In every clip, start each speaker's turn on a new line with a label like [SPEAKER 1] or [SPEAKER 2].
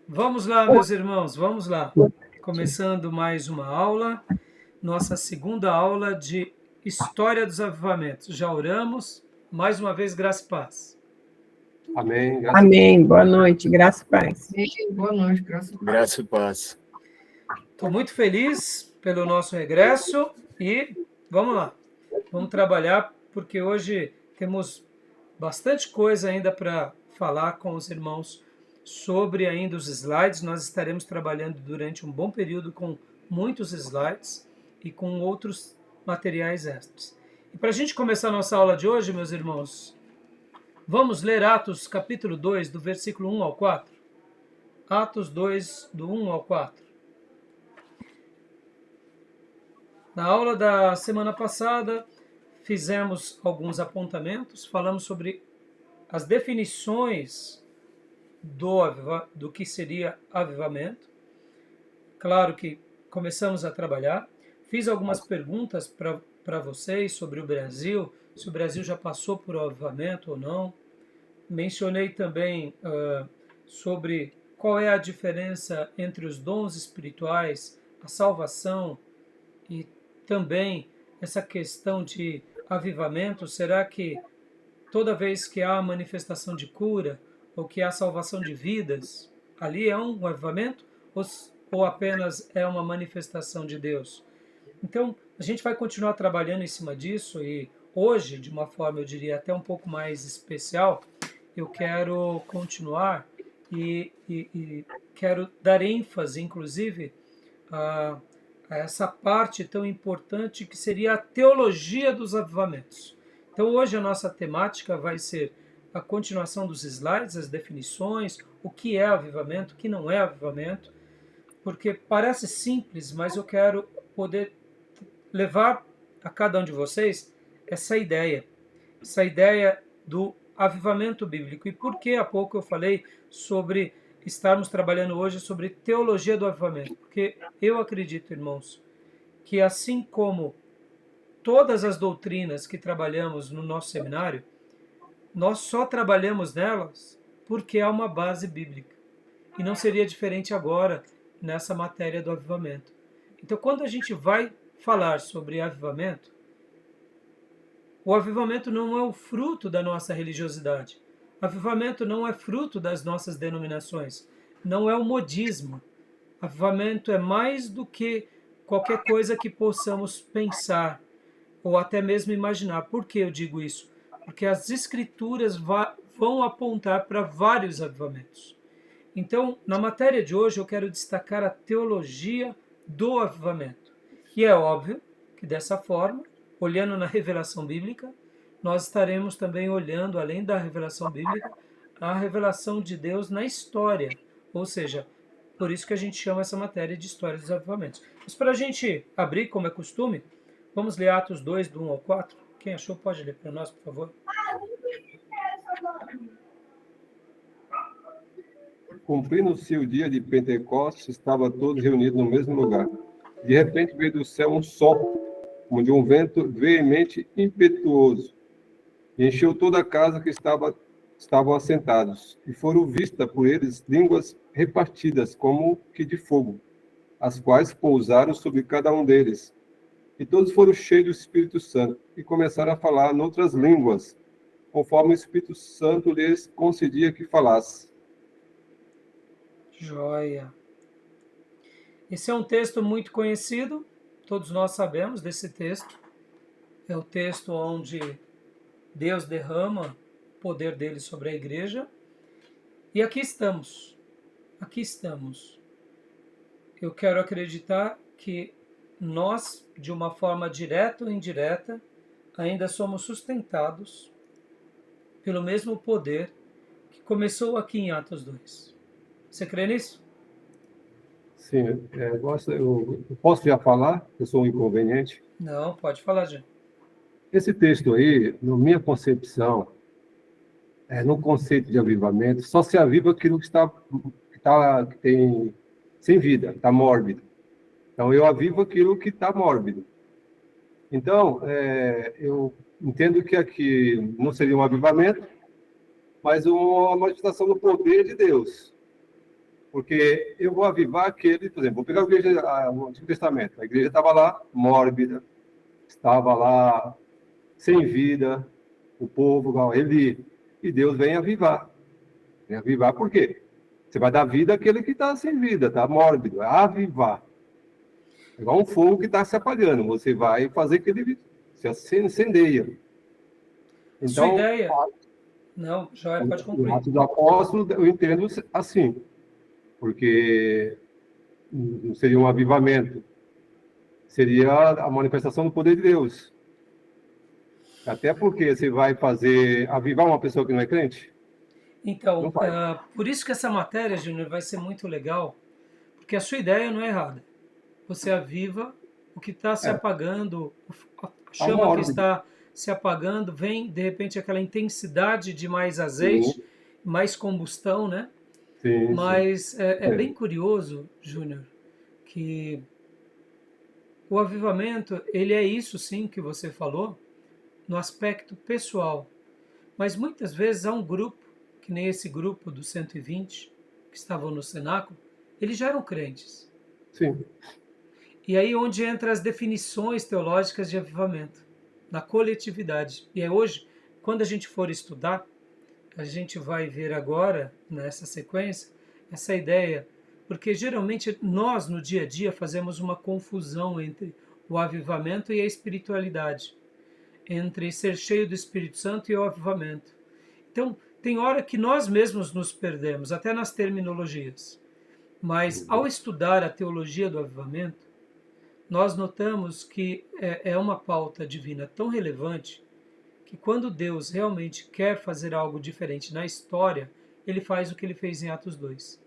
[SPEAKER 1] Vamos lá, meus irmãos, vamos lá. Começando mais uma aula, nossa segunda aula de História dos Avivamentos. Já oramos, mais uma vez, graça e paz.
[SPEAKER 2] Amém.
[SPEAKER 3] Amém. Boa noite, graça e paz.
[SPEAKER 4] Boa noite, graça e paz.
[SPEAKER 1] Estou muito feliz pelo nosso regresso e vamos lá. Vamos trabalhar, porque hoje temos bastante coisa ainda para falar com os irmãos sobre ainda os slides. Nós estaremos trabalhando durante um bom período com muitos slides e com outros materiais extras. E para a gente começar a nossa aula de hoje, meus irmãos, vamos ler Atos capítulo 2, do versículo 1 ao 4. Atos 2, do 1 ao 4. Na aula da semana passada, fizemos alguns apontamentos, falamos sobre as definições do que seria avivamento. Claro que começamos a trabalhar. Fiz algumas perguntas para vocês sobre o Brasil, se o Brasil já passou por avivamento ou não. Mencionei também sobre qual é a diferença entre os dons espirituais, a salvação e também essa questão de avivamento. Será que toda vez que há manifestação de cura ou que há salvação de vidas, ali é um avivamento ou apenas é uma manifestação de Deus? Então, a gente vai continuar trabalhando em cima disso e hoje, de uma forma, eu diria, até um pouco mais especial, eu quero continuar e quero dar ênfase, inclusive, a essa parte tão importante que seria a teologia dos avivamentos. Então, hoje a nossa temática vai ser a continuação dos slides, as definições, o que é avivamento, o que não é avivamento, porque parece simples, mas eu quero poder levar a cada um de vocês essa ideia do avivamento bíblico. E por que há pouco eu falei sobre estarmos trabalhando hoje sobre teologia do avivamento? Porque eu acredito, irmãos, que assim como todas as doutrinas que trabalhamos no nosso seminário, nós só trabalhamos nelas porque há uma base bíblica. E não seria diferente agora nessa matéria do avivamento. Então, quando a gente vai falar sobre avivamento, o avivamento não é o fruto da nossa religiosidade. O avivamento não é fruto das nossas denominações. Não é o modismo. O avivamento é mais do que qualquer coisa que possamos pensar ou até mesmo imaginar. Por que eu digo isso? Porque as escrituras vão apontar para vários avivamentos. Então, na matéria de hoje, eu quero destacar a teologia do avivamento. E é óbvio que dessa forma, olhando na revelação bíblica, nós estaremos também olhando, além da revelação bíblica, a revelação de Deus na história. Ou seja, por isso que a gente chama essa matéria de história dos avivamentos. Mas para a gente abrir, como é costume, vamos ler Atos 2, do 1 ao 4. Quem achou pode ler para nós, por favor.
[SPEAKER 2] Cumprindo-se o dia de Pentecostes, estavam todos reunidos no mesmo lugar. De repente veio do céu um som, como de um vento veemente e impetuoso, e encheu toda a casa que estavam assentados, e foram vistas por eles línguas repartidas como que de fogo, as quais pousaram sobre cada um deles. E todos foram cheios do Espírito Santo, e começaram a falar noutras línguas, conforme o Espírito Santo lhes concedia que falasse.
[SPEAKER 1] Joia. Esse é um texto muito conhecido, todos nós sabemos desse texto. É o texto onde Deus derrama o poder dele sobre a igreja. E aqui estamos. Eu quero acreditar que nós, de uma forma direta ou indireta, ainda somos sustentados pelo mesmo poder que começou aqui em Atos 2. Você crê nisso?
[SPEAKER 2] Sim, eu posso já falar? Eu sou um inconveniente.
[SPEAKER 1] Não, pode falar, gente.
[SPEAKER 2] Esse texto aí, na minha concepção, no conceito de avivamento, só se aviva aquilo que tem sem vida, está mórbido. Então, eu avivo aquilo que está mórbido. Então, eu entendo que aqui não seria um avivamento, mas uma manifestação do poder de Deus. Porque eu vou avivar aquele, por exemplo, vou pegar a igreja, o Antigo Testamento. A igreja estava lá mórbida, estava lá sem vida, o povo, ele, e Deus vem avivar. Vem avivar por quê? Você vai dar vida àquele que está sem vida, está mórbido, é avivar. É igual um fogo que está se apagando, você vai fazer que ele se incendeia.
[SPEAKER 1] Sua
[SPEAKER 2] Então,
[SPEAKER 1] ideia? Não, Joia, pode
[SPEAKER 2] o
[SPEAKER 1] concluir.
[SPEAKER 2] Atos dos Apóstolos eu entendo assim, porque não seria um avivamento, seria a manifestação do poder de Deus. Até porque você vai fazer avivar uma pessoa que não é crente?
[SPEAKER 1] Então,
[SPEAKER 2] Não faz.
[SPEAKER 1] por isso que essa matéria, Júnior, vai ser muito legal, porque a sua ideia não é errada. Você aviva o que está se
[SPEAKER 2] É,
[SPEAKER 1] apagando, a
[SPEAKER 2] tá
[SPEAKER 1] chama que
[SPEAKER 2] mórbido.
[SPEAKER 1] está se apagando, vem de repente aquela intensidade de mais
[SPEAKER 2] Sim,
[SPEAKER 1] azeite, mais combustão, né?
[SPEAKER 2] sim, sim.
[SPEAKER 1] Mas é
[SPEAKER 2] É,
[SPEAKER 1] bem curioso, Júnior, que o avivamento, ele é isso sim que você falou, no aspecto pessoal. Mas muitas vezes há um grupo, que nem esse grupo dos 120, que estavam no cenáculo, eles já eram crentes.
[SPEAKER 2] sim.
[SPEAKER 1] E aí onde entra as definições teológicas de avivamento, na coletividade. E é hoje, quando a gente for estudar, a gente vai ver agora, nessa sequência, essa ideia, porque geralmente nós, no dia a dia, fazemos uma confusão entre o avivamento e a espiritualidade, entre ser cheio do Espírito Santo e o avivamento. Então, tem hora que nós mesmos nos perdemos, até nas terminologias. Mas, ao estudar a teologia do avivamento, nós notamos que é uma pauta divina tão relevante que quando Deus realmente quer fazer algo diferente na história, ele faz o que ele fez em Atos 2.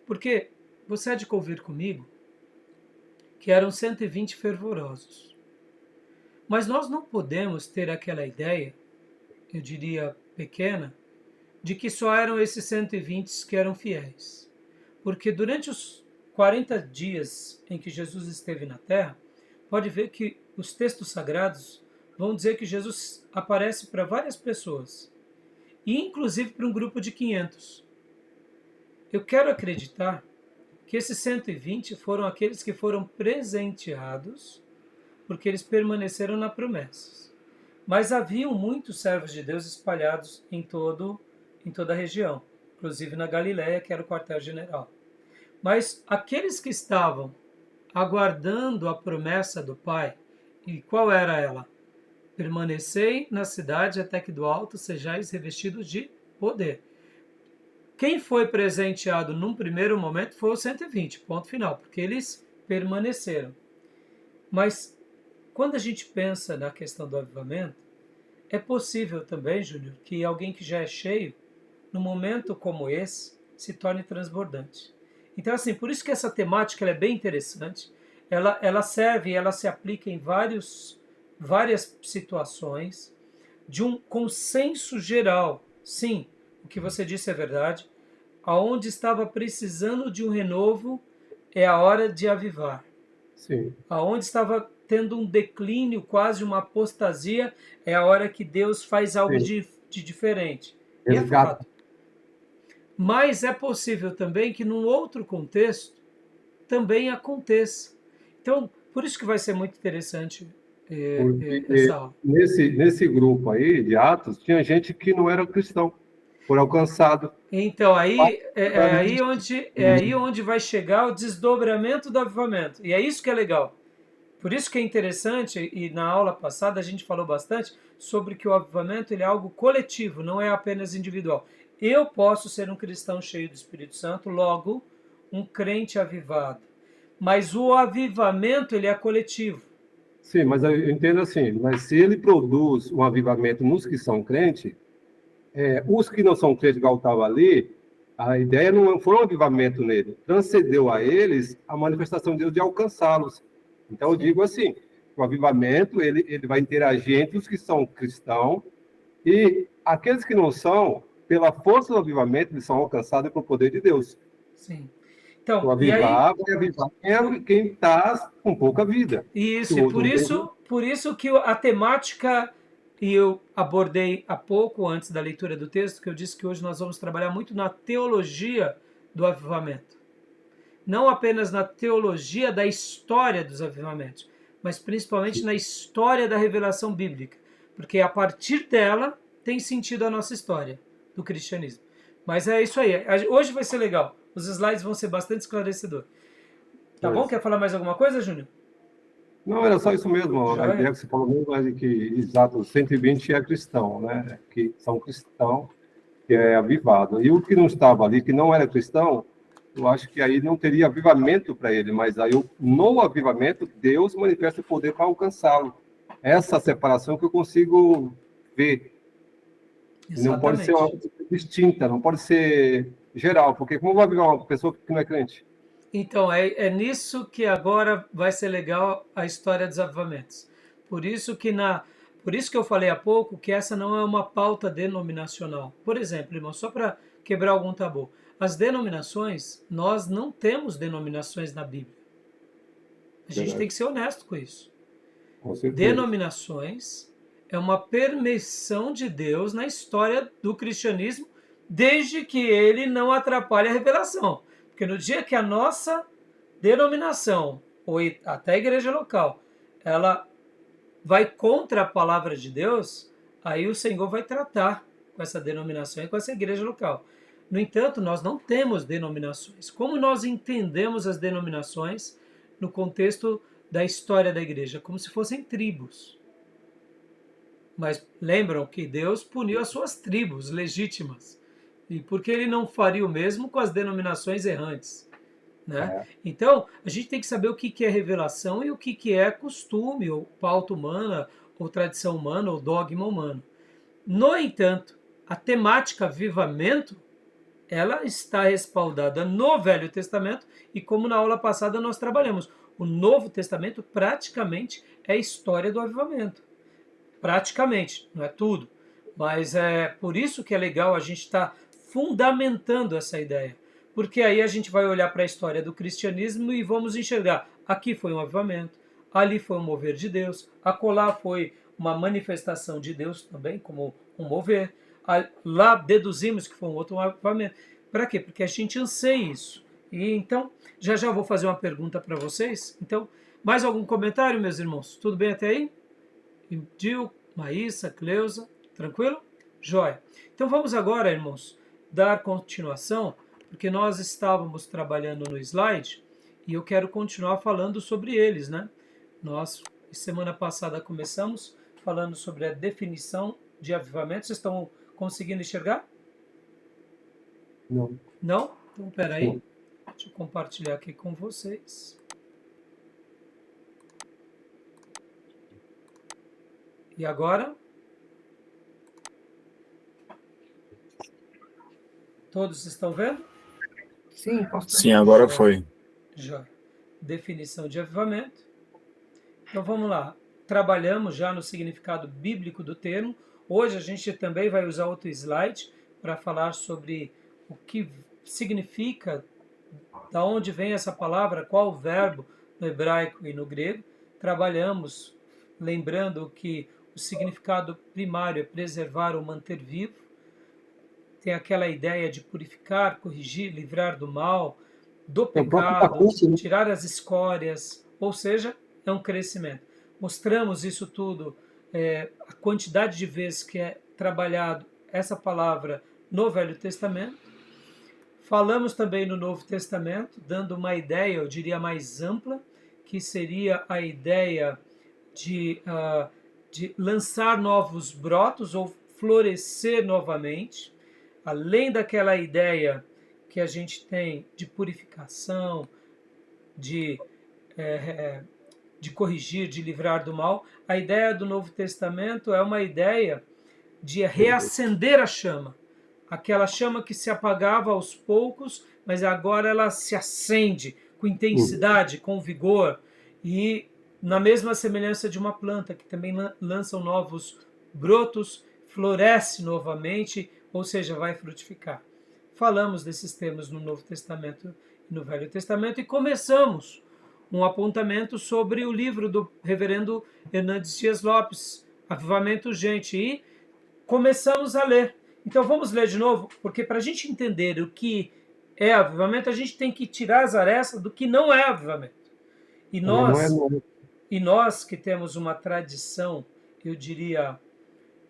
[SPEAKER 1] Porque você há de convir comigo que eram 120 fervorosos. Mas nós não podemos ter aquela ideia, eu diria pequena, de que só eram esses 120 que eram fiéis. Porque durante os 40 dias em que Jesus esteve na Terra, pode ver que os textos sagrados vão dizer que Jesus aparece para várias pessoas, e inclusive para um grupo de 500. Eu quero acreditar que esses 120 foram aqueles que foram presenteados, porque eles permaneceram na promessa. Mas haviam muitos servos de Deus espalhados em toda a região, inclusive na Galiléia, que era o quartel-general. Mas aqueles que estavam aguardando a promessa do Pai, e qual era ela? Permanecei na cidade até que do alto sejais revestidos de poder. Quem foi presenteado num primeiro momento foi os 120, ponto final, porque eles permaneceram. Mas quando a gente pensa na questão do avivamento, é possível também, Júnior, que alguém que já é cheio, num momento como esse, se torne transbordante. Então, assim, por isso que essa temática ela é bem interessante. Ela serve, ela se aplica em várias situações de um consenso geral. Sim, o que você disse é verdade. Aonde estava precisando de um renovo é a hora de avivar.
[SPEAKER 2] Sim.
[SPEAKER 1] Aonde estava tendo um declínio, quase uma apostasia, é a hora que Deus faz algo
[SPEAKER 2] Sim.
[SPEAKER 1] de diferente. E é
[SPEAKER 2] Resgata.
[SPEAKER 1] fato. Mas é possível também que num outro contexto também aconteça. Então, por isso que vai ser muito interessante essa
[SPEAKER 2] Porque
[SPEAKER 1] aula.
[SPEAKER 2] nesse grupo aí de Atos, tinha gente que não era cristão, por alcançado.
[SPEAKER 1] Então, aí onde vai chegar o desdobramento do avivamento. E é isso que é legal. Por isso que é interessante, e na aula passada a gente falou bastante sobre que o avivamento ele é algo coletivo, não é apenas individual. Eu posso ser um cristão cheio do Espírito Santo, logo, um crente avivado. Mas o avivamento ele é coletivo.
[SPEAKER 2] Sim, mas eu entendo assim, mas se ele produz um avivamento nos que são crentes, os que não são crentes, igual estava ali, a ideia não foi um avivamento nele, transcendeu a eles a manifestação de Deus de alcançá-los. Então eu digo assim, o avivamento ele vai interagir entre os que são cristãos e aqueles que não são, pela força do avivamento, eles são alcançados pelo poder de Deus.
[SPEAKER 1] Sim.
[SPEAKER 2] O
[SPEAKER 1] Então, e aí,
[SPEAKER 2] avivar vai avivar quem está com pouca vida.
[SPEAKER 1] isso,
[SPEAKER 2] Se o
[SPEAKER 1] e
[SPEAKER 2] outro
[SPEAKER 1] por
[SPEAKER 2] não tem
[SPEAKER 1] isso, por isso que a temática, e eu abordei há pouco, antes da leitura do texto, que eu disse que hoje nós vamos trabalhar muito na teologia do avivamento. Não apenas na teologia da história dos avivamentos, mas principalmente na história da revelação bíblica, porque a partir dela tem sentido a nossa história do cristianismo. Mas é isso aí. Hoje vai ser legal. Os slides vão ser bastante esclarecedores. Tá bom? Quer falar mais alguma coisa, Júnior?
[SPEAKER 2] Não, era só isso mesmo. A ideia que você falou mesmo é de que, exato, 120 é cristão, né? Que são cristãos, que é avivado. E o que não estava ali, que não era cristão, eu acho que aí não teria avivamento para ele, mas aí no avivamento, Deus manifesta o poder para alcançá-lo. Essa separação que eu consigo ver.
[SPEAKER 1] Exatamente.
[SPEAKER 2] Não pode ser uma coisa distinta, não pode ser geral, porque como vai avivar uma pessoa que não é crente?
[SPEAKER 1] Então, é nisso que agora vai ser legal a história dos avivamentos. Por isso que eu falei há pouco que essa não é uma pauta denominacional. Por exemplo, irmão, só para quebrar algum tabu. As denominações, nós não temos denominações na Bíblia. A gente tem que ser honesto com isso.
[SPEAKER 2] Com certeza.
[SPEAKER 1] Denominações é uma permissão de Deus na história do cristianismo, desde que ele não atrapalhe a revelação. Porque no dia que a nossa denominação, ou até a igreja local, ela vai contra a palavra de Deus, aí o Senhor vai tratar com essa denominação e com essa igreja local. No entanto, nós não temos denominações. Como nós entendemos as denominações no contexto da história da igreja? Como se fossem tribos. Mas lembram que Deus puniu as suas tribos legítimas. E por que ele não faria o mesmo com as denominações errantes? Né? Então, a gente tem que saber o que é revelação e o que é costume, ou pauta humana, ou tradição humana, ou dogma humano. No entanto, a temática avivamento, ela está respaldada no Velho Testamento, e como na aula passada nós trabalhamos, o Novo Testamento praticamente é a história do avivamento. Praticamente, não é tudo. Mas é por isso que é legal a gente estar fundamentando essa ideia. Porque aí a gente vai olhar para a história do cristianismo e vamos enxergar, aqui foi um avivamento, ali foi um mover de Deus, acolá foi uma manifestação de Deus também, como um mover, lá deduzimos que foi um outro avivamento. Para quê? Porque a gente anseia isso. E então, já vou fazer uma pergunta para vocês. Então, mais algum comentário, meus irmãos? Tudo bem até aí? Dil, Maísa, Cleusa, tranquilo? Jóia. Então vamos agora, irmãos, dar continuação, porque nós estávamos trabalhando no slide e eu quero continuar falando sobre eles, né? Nós, semana passada, começamos falando sobre a definição de avivamento. Vocês estão conseguindo enxergar?
[SPEAKER 2] Não.
[SPEAKER 1] Não? Então, peraí. Deixa eu compartilhar aqui com vocês. E agora? Todos estão vendo?
[SPEAKER 4] Sim, pastor.
[SPEAKER 5] Sim, agora foi.
[SPEAKER 1] Já. Definição de avivamento. Então vamos lá. Trabalhamos já no significado bíblico do termo. Hoje a gente também vai usar outro slide para falar sobre o que significa, da onde vem essa palavra, qual o verbo no hebraico e no grego. Trabalhamos lembrando que o significado primário é preservar ou manter vivo. Tem aquela ideia de purificar, corrigir, livrar do mal, do pecado, tirar as escórias, ou seja, é um crescimento. Mostramos isso tudo, a quantidade de vezes que é trabalhado essa palavra no Velho Testamento. Falamos também no Novo Testamento, dando uma ideia, eu diria mais ampla, que seria a ideia de lançar novos brotos ou florescer novamente, além daquela ideia que a gente tem de purificação, de corrigir, de livrar do mal. A ideia do Novo Testamento é uma ideia de reacender a chama. Aquela chama que se apagava aos poucos, mas agora ela se acende com intensidade, com vigor, e na mesma semelhança de uma planta que também lança novos brotos, floresce novamente, ou seja, vai frutificar. Falamos desses termos no Novo Testamento e no Velho Testamento e começamos um apontamento sobre o livro do reverendo Hernandes Dias Lopes, Avivamento Urgente, e começamos a ler. Então vamos ler de novo, porque para a gente entender o que é avivamento, a gente tem que tirar as arestas do que não é avivamento. E
[SPEAKER 2] Também não é
[SPEAKER 1] nós,
[SPEAKER 2] novo.
[SPEAKER 1] e nós que temos uma tradição, eu diria,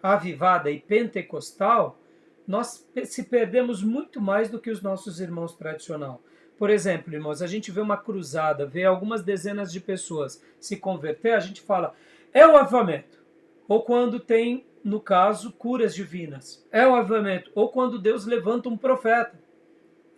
[SPEAKER 1] avivada e pentecostal, nós se perdemos muito mais do que os nossos irmãos tradicional. Por exemplo, irmãos, a gente vê uma cruzada, vê algumas dezenas de pessoas se converter, a gente fala, é o avivamento. Ou quando tem, no caso, curas divinas. É o avivamento. Ou quando Deus levanta um profeta.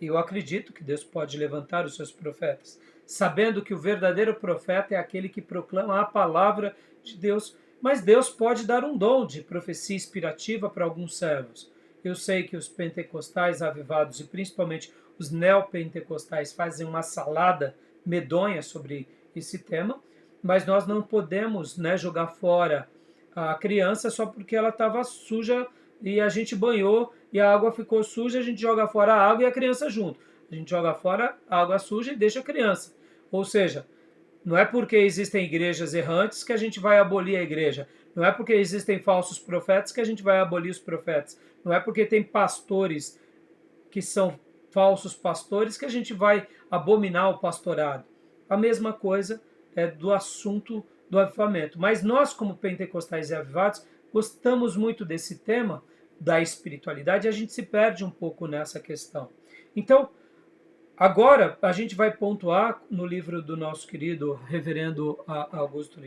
[SPEAKER 1] E eu acredito que Deus pode levantar os seus profetas, sabendo que o verdadeiro profeta é aquele que proclama a palavra de Deus. Mas Deus pode dar um dom de profecia inspirativa para alguns servos. Eu sei que os pentecostais avivados, e principalmente os neopentecostais, fazem uma salada medonha sobre esse tema, mas nós não podemos, né, jogar fora a criança só porque ela estava suja e a gente banhou e a água ficou suja, a gente joga fora a água e a criança junto. A gente joga fora a água suja e deixa a criança. Ou seja, não é porque existem igrejas errantes que a gente vai abolir a igreja. Não é porque existem falsos profetas que a gente vai abolir os profetas. Não é porque tem pastores que são falsos pastores que a gente vai abominar o pastorado. A mesma coisa é do assunto do avivamento. Mas nós, como pentecostais e avivados, gostamos muito desse tema da espiritualidade e a gente se perde um pouco nessa questão. Então, agora a gente vai pontuar no livro do nosso querido reverendo Augusto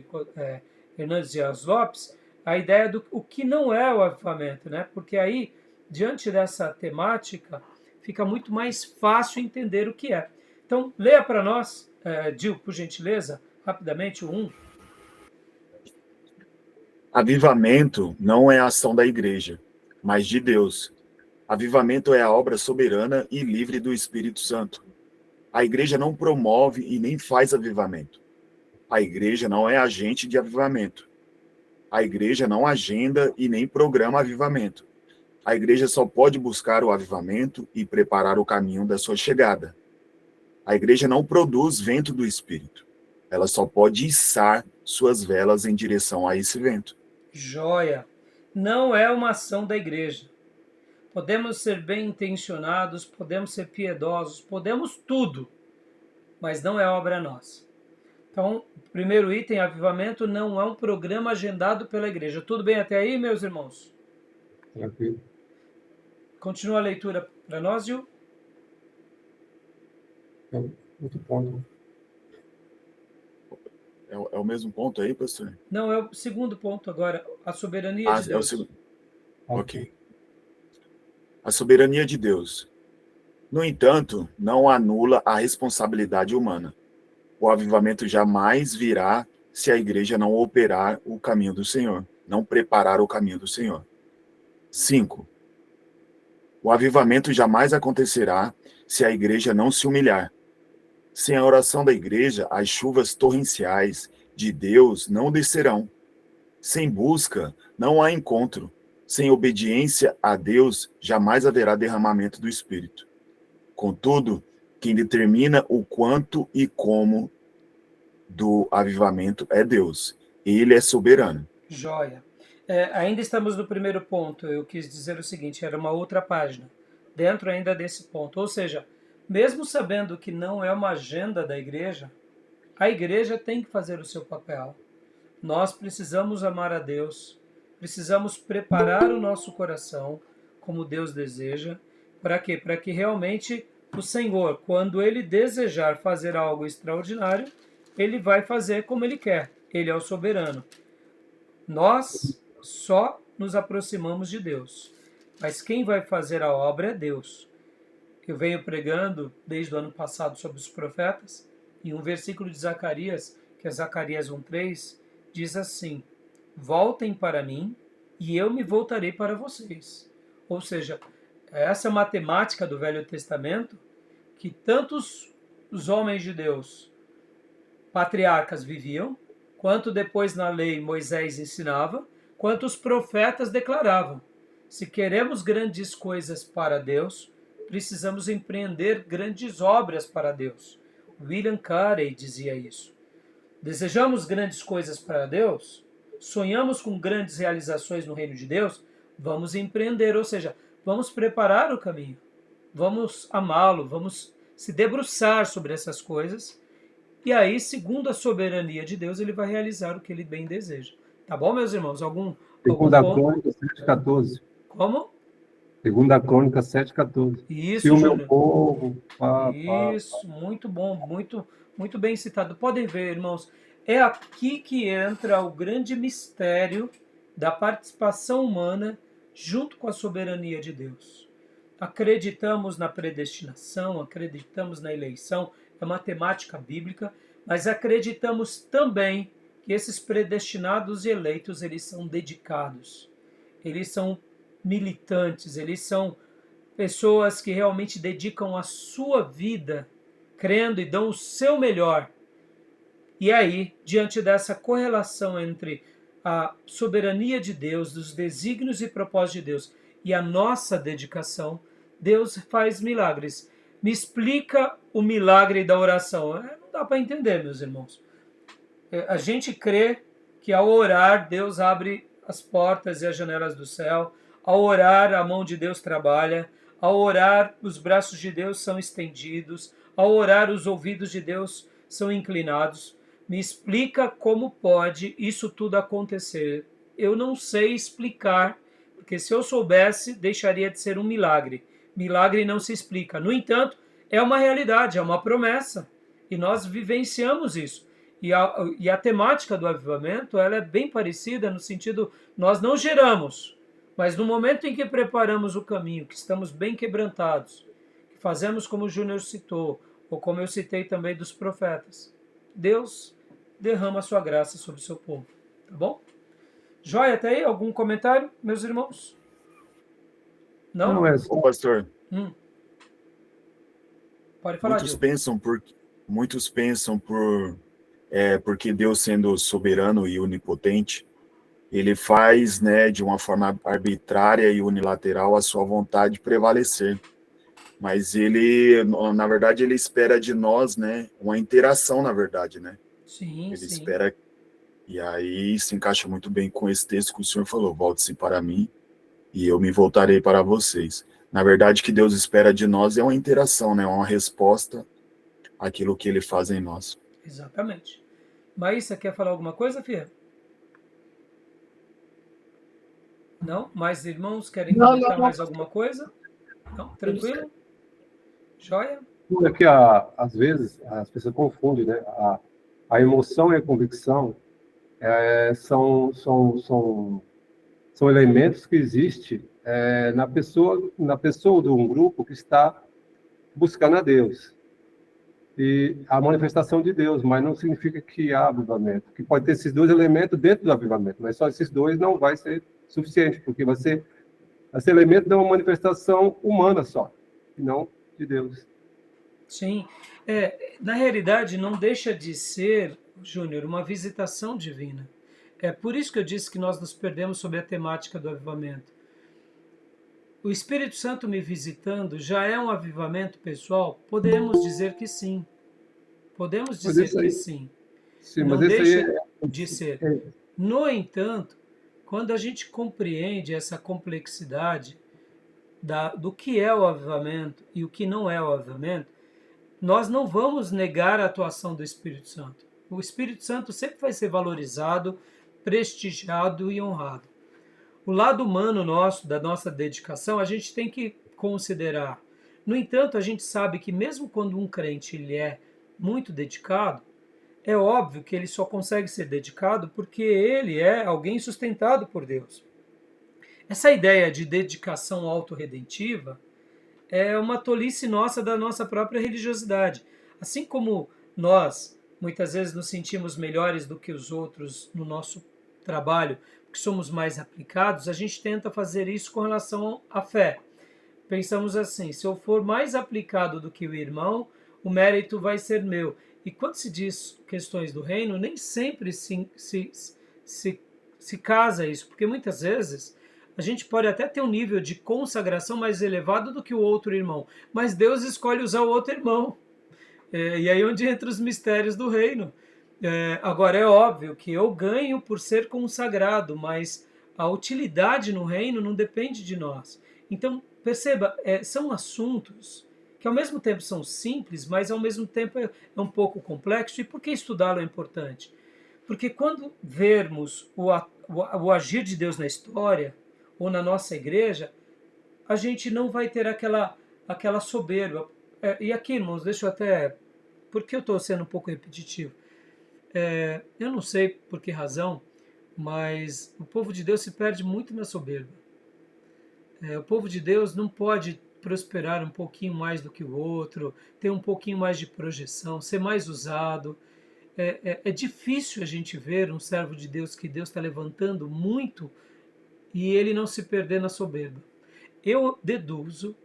[SPEAKER 1] Hernandes Dias Lopes a ideia do o que não é o avivamento, né? Porque aí, diante dessa temática, fica muito mais fácil entender o que é. Então, leia para nós, Dil, por gentileza, rapidamente, o 1.
[SPEAKER 5] Avivamento não é a ação da igreja, mas de Deus. Avivamento é a obra soberana e livre do Espírito Santo. A igreja não promove e nem faz avivamento. A igreja não é agente de avivamento. A igreja não agenda e nem programa avivamento. A igreja só pode buscar o avivamento e preparar o caminho da sua chegada. A igreja não produz vento do Espírito. Ela só pode içar suas velas em direção a esse vento.
[SPEAKER 1] Joia! Não é uma ação da igreja. Podemos ser bem intencionados, podemos ser piedosos, podemos tudo, mas não é obra nossa. Então, primeiro item, avivamento não é um programa agendado pela igreja. Tudo bem até aí, meus irmãos?
[SPEAKER 2] Tranquilo.
[SPEAKER 1] Continua a leitura para nós, Gil.
[SPEAKER 2] Outro ponto.
[SPEAKER 5] É o mesmo ponto aí, pastor?
[SPEAKER 1] Não, é o segundo ponto agora, a soberania de
[SPEAKER 5] É o
[SPEAKER 1] Deus.
[SPEAKER 5] segundo. Ok. A soberania de Deus. No entanto, não anula a responsabilidade humana. O avivamento jamais virá se a igreja não operar o caminho do Senhor, não preparar o caminho do Senhor. 5. O avivamento jamais acontecerá se a igreja não se humilhar. Sem a oração da igreja, as chuvas torrenciais de Deus não descerão. Sem busca, não há encontro. Sem obediência a Deus, jamais haverá derramamento do Espírito. Contudo, quem determina o quanto e como do avivamento é Deus. Ele é soberano.
[SPEAKER 1] Joia. Ainda estamos no primeiro ponto. Eu quis dizer o seguinte, era uma outra página, dentro ainda desse ponto. Ou seja, mesmo sabendo que não é uma agenda da igreja, a igreja tem que fazer o seu papel. Nós precisamos amar a Deus, precisamos preparar o nosso coração como Deus deseja. Para quê? Para que realmente o Senhor, quando Ele desejar fazer algo extraordinário, Ele vai fazer como Ele quer. Ele é o soberano. Nós só nos aproximamos de Deus. Mas quem vai fazer a obra é Deus. Eu venho pregando desde o ano passado sobre os profetas, e um versículo de Zacarias, que é Zacarias 1:3, diz assim: voltem para mim e eu me voltarei para vocês. Ou seja, essa matemática do Velho Testamento que tantos os homens de Deus, patriarcas, viviam, quanto depois na lei Moisés ensinava, quanto os profetas declaravam. Se queremos grandes coisas para Deus, precisamos empreender grandes obras para Deus. William Carey dizia isso. Desejamos grandes coisas para Deus? Sonhamos com grandes realizações no reino de Deus? Vamos empreender, ou seja, vamos preparar o caminho. vamos amá-lo, vamos se debruçar sobre essas coisas, e aí, segundo a soberania de Deus, ele vai realizar o que ele bem deseja. Tá bom, meus irmãos? Algum
[SPEAKER 2] Segunda
[SPEAKER 1] ponto?
[SPEAKER 2] Crônica 7,14.
[SPEAKER 1] Como?
[SPEAKER 2] Segunda Crônica 7,14. Se
[SPEAKER 1] Isso,
[SPEAKER 2] o meu
[SPEAKER 1] Júnior.
[SPEAKER 2] povo...
[SPEAKER 1] Isso, muito bom, muito bem citado. Podem ver, irmãos, é aqui que entra o grande mistério da participação humana junto com a soberania de Deus. Acreditamos na predestinação, acreditamos na eleição, é uma temática bíblica, mas acreditamos também que esses predestinados e eleitos, eles são dedicados, eles são militantes, eles são pessoas que realmente dedicam a sua vida, crendo e dão o seu melhor. E aí, diante dessa correlação entre a soberania de Deus, dos desígnios e propósitos de Deus e a nossa dedicação, Deus faz milagres. Me explica o milagre da oração. Não dá para entender, meus irmãos. A gente crê que ao orar, Deus abre as portas e as janelas do céu. Ao orar, a mão de Deus trabalha. Ao orar, os braços de Deus são estendidos. Ao orar, os ouvidos de Deus são inclinados. Me explica como pode isso tudo acontecer. Eu não sei explicar, porque se eu soubesse, deixaria de ser um milagre. Milagre não se explica. No entanto, é uma realidade, é uma promessa. E nós vivenciamos isso. E a temática do avivamento, ela é bem parecida no sentido, nós não geramos, mas no momento em que preparamos o caminho, que estamos bem quebrantados, que fazemos como o Júnior citou, ou como eu citei também dos profetas, Deus derrama a sua graça sobre o seu povo. Tá bom? Joia, até aí? Algum comentário, meus irmãos? Não?
[SPEAKER 2] Não é
[SPEAKER 5] Ô,
[SPEAKER 2] só.
[SPEAKER 5] pastor,
[SPEAKER 1] Pode falar,
[SPEAKER 5] muitos
[SPEAKER 1] Gil.
[SPEAKER 5] pensam porque Deus, sendo soberano e onipotente, ele faz, né, de uma forma arbitrária e unilateral a sua vontade prevalecer. Mas ele, na verdade, ele espera de nós, né, uma interação, na verdade, né?
[SPEAKER 1] Sim,
[SPEAKER 5] Ele
[SPEAKER 1] sim.
[SPEAKER 5] espera, e aí se encaixa muito bem com esse texto que o senhor falou: volte-se para mim e eu me voltarei para vocês. Na verdade, o que Deus espera de nós é uma interação, né, uma resposta àquilo que ele faz em nós.
[SPEAKER 1] Exatamente. Maísa, quer falar alguma coisa, filha? Não? Mais irmãos querem
[SPEAKER 3] Não,
[SPEAKER 1] comentar
[SPEAKER 3] não.
[SPEAKER 1] mais alguma coisa? Não? Tranquilo? Joia?
[SPEAKER 2] É que, às vezes, as pessoas confundem, né? A emoção e a convicção são elementos que existem na pessoa de um grupo que está buscando a Deus. E a manifestação de Deus, mas não significa que há avivamento. Que pode ter esses dois elementos dentro do avivamento, mas só esses dois não vai ser suficiente, porque vai ser esse elemento de uma manifestação humana só, e não de Deus.
[SPEAKER 1] Sim. Na realidade, não deixa de ser, Júnior, uma visitação divina. É por isso que eu disse que nós nos perdemos sobre a temática do avivamento. O Espírito Santo me visitando já é um avivamento pessoal? Podemos dizer que sim. Podemos dizer que sim.
[SPEAKER 2] Sim,
[SPEAKER 1] Não
[SPEAKER 2] mas esse aí
[SPEAKER 1] deixa de ser. No entanto, quando a gente compreende essa complexidade do que é o avivamento e o que não é o avivamento, nós não vamos negar a atuação do Espírito Santo. O Espírito Santo sempre vai ser valorizado, prestigiado e honrado. O lado humano nosso, da nossa dedicação, a gente tem que considerar. No entanto, a gente sabe que mesmo quando um crente ele é muito dedicado, é óbvio que ele só consegue ser dedicado porque ele é alguém sustentado por Deus. Essa ideia de dedicação autorredentiva é uma tolice nossa da nossa própria religiosidade. Assim como nós muitas vezes nos sentimos melhores do que os outros no nosso trabalho, porque somos mais aplicados, a gente tenta fazer isso com relação à fé. Pensamos assim: se eu for mais aplicado do que o irmão, o mérito vai ser meu. E quando se diz questões do reino, nem sempre se casa isso, porque muitas vezes a gente pode até ter um nível de consagração mais elevado do que o outro irmão, mas Deus escolhe usar o outro irmão. E aí é onde entra os mistérios do reino. Agora, é óbvio que eu ganho por ser consagrado, mas a utilidade no reino não depende de nós. Então, perceba, são assuntos que ao mesmo tempo são simples, mas ao mesmo tempo é um pouco complexo. E por que estudá-lo é importante? Porque quando vermos o agir de Deus na história, ou na nossa igreja, a gente não vai ter aquela soberba. E aqui, irmãos, deixa eu até... Porque eu estou sendo um pouco repetitivo. Eu não sei por que razão, mas o povo de Deus se perde muito na soberba. O povo de Deus não pode prosperar um pouquinho mais do que o outro, ter um pouquinho mais de projeção, ser mais usado. É difícil a gente ver um servo de Deus que Deus está levantando muito e ele não se perder na soberba. Eu deduzo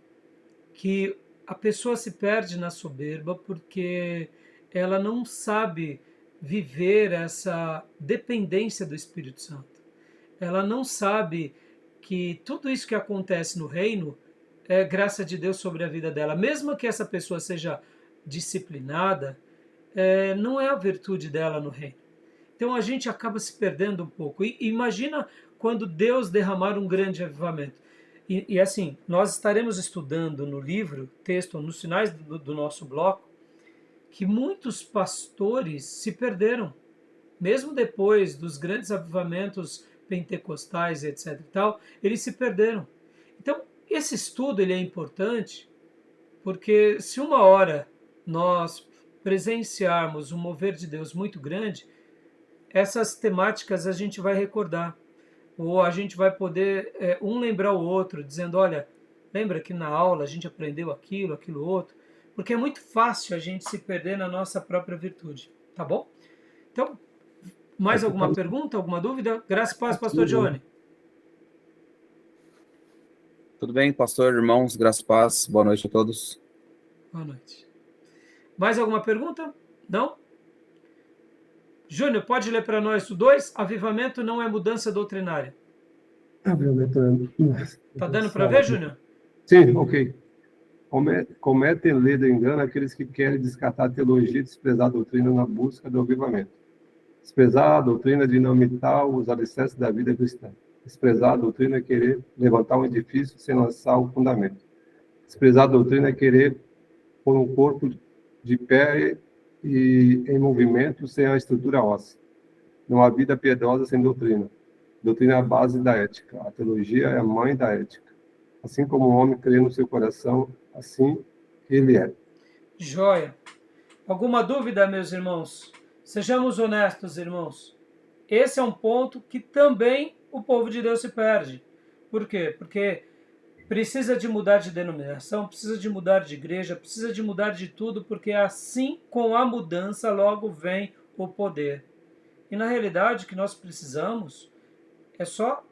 [SPEAKER 1] que a pessoa se perde na soberba porque ela não sabe viver essa dependência do Espírito Santo. Ela não sabe que tudo isso que acontece no reino é graça de Deus sobre a vida dela. Mesmo que essa pessoa seja disciplinada, não é a virtude dela no reino. Então a gente acaba se perdendo um pouco. E imagina quando Deus derramar um grande avivamento. E assim, nós estaremos estudando no livro, texto, nos finais do nosso bloco, que muitos pastores se perderam, mesmo depois dos grandes avivamentos pentecostais, etc. e tal, eles se perderam. Então, esse estudo ele é importante, porque se uma hora nós presenciarmos um mover de Deus muito grande, essas temáticas a gente vai recordar. Ou a gente vai poder um lembrar o outro, dizendo, olha, lembra que na aula a gente aprendeu aquilo outro? Porque é muito fácil a gente se perder na nossa própria virtude, tá bom? Então, mais alguma pergunta, alguma dúvida? Graça e paz, pastor Johnny.
[SPEAKER 6] Tudo bem, pastor, irmãos, graça e paz, boa noite a todos.
[SPEAKER 1] Boa noite. Mais alguma pergunta? Não? Júnior, pode ler para nós o 2? Avivamento não é mudança doutrinária.
[SPEAKER 2] Avivamento.
[SPEAKER 1] Tá dando para ver, Júnior?
[SPEAKER 2] Sim, ok. Cometem lei do engano aqueles que querem descartar a teologia e desprezar a doutrina na busca do avivamento. Desprezar a doutrina é dinamitar os alicerces da vida cristã. Desprezar a doutrina é querer levantar um edifício sem lançar o fundamento. Desprezar a doutrina é querer pôr um corpo de pé e em movimento sem a estrutura óssea. Não há vida piedosa sem doutrina. Doutrina é a base da ética. A teologia é a mãe da ética. Assim como o homem crê no seu coração, assim ele é.
[SPEAKER 1] Joia. Alguma dúvida, meus irmãos? Sejamos honestos, irmãos. Esse é um ponto que também o povo de Deus se perde. Por quê? Porque precisa de mudar de denominação, precisa de mudar de igreja, precisa de mudar de tudo, porque assim, com a mudança, logo vem o poder. E na realidade, o que nós precisamos é só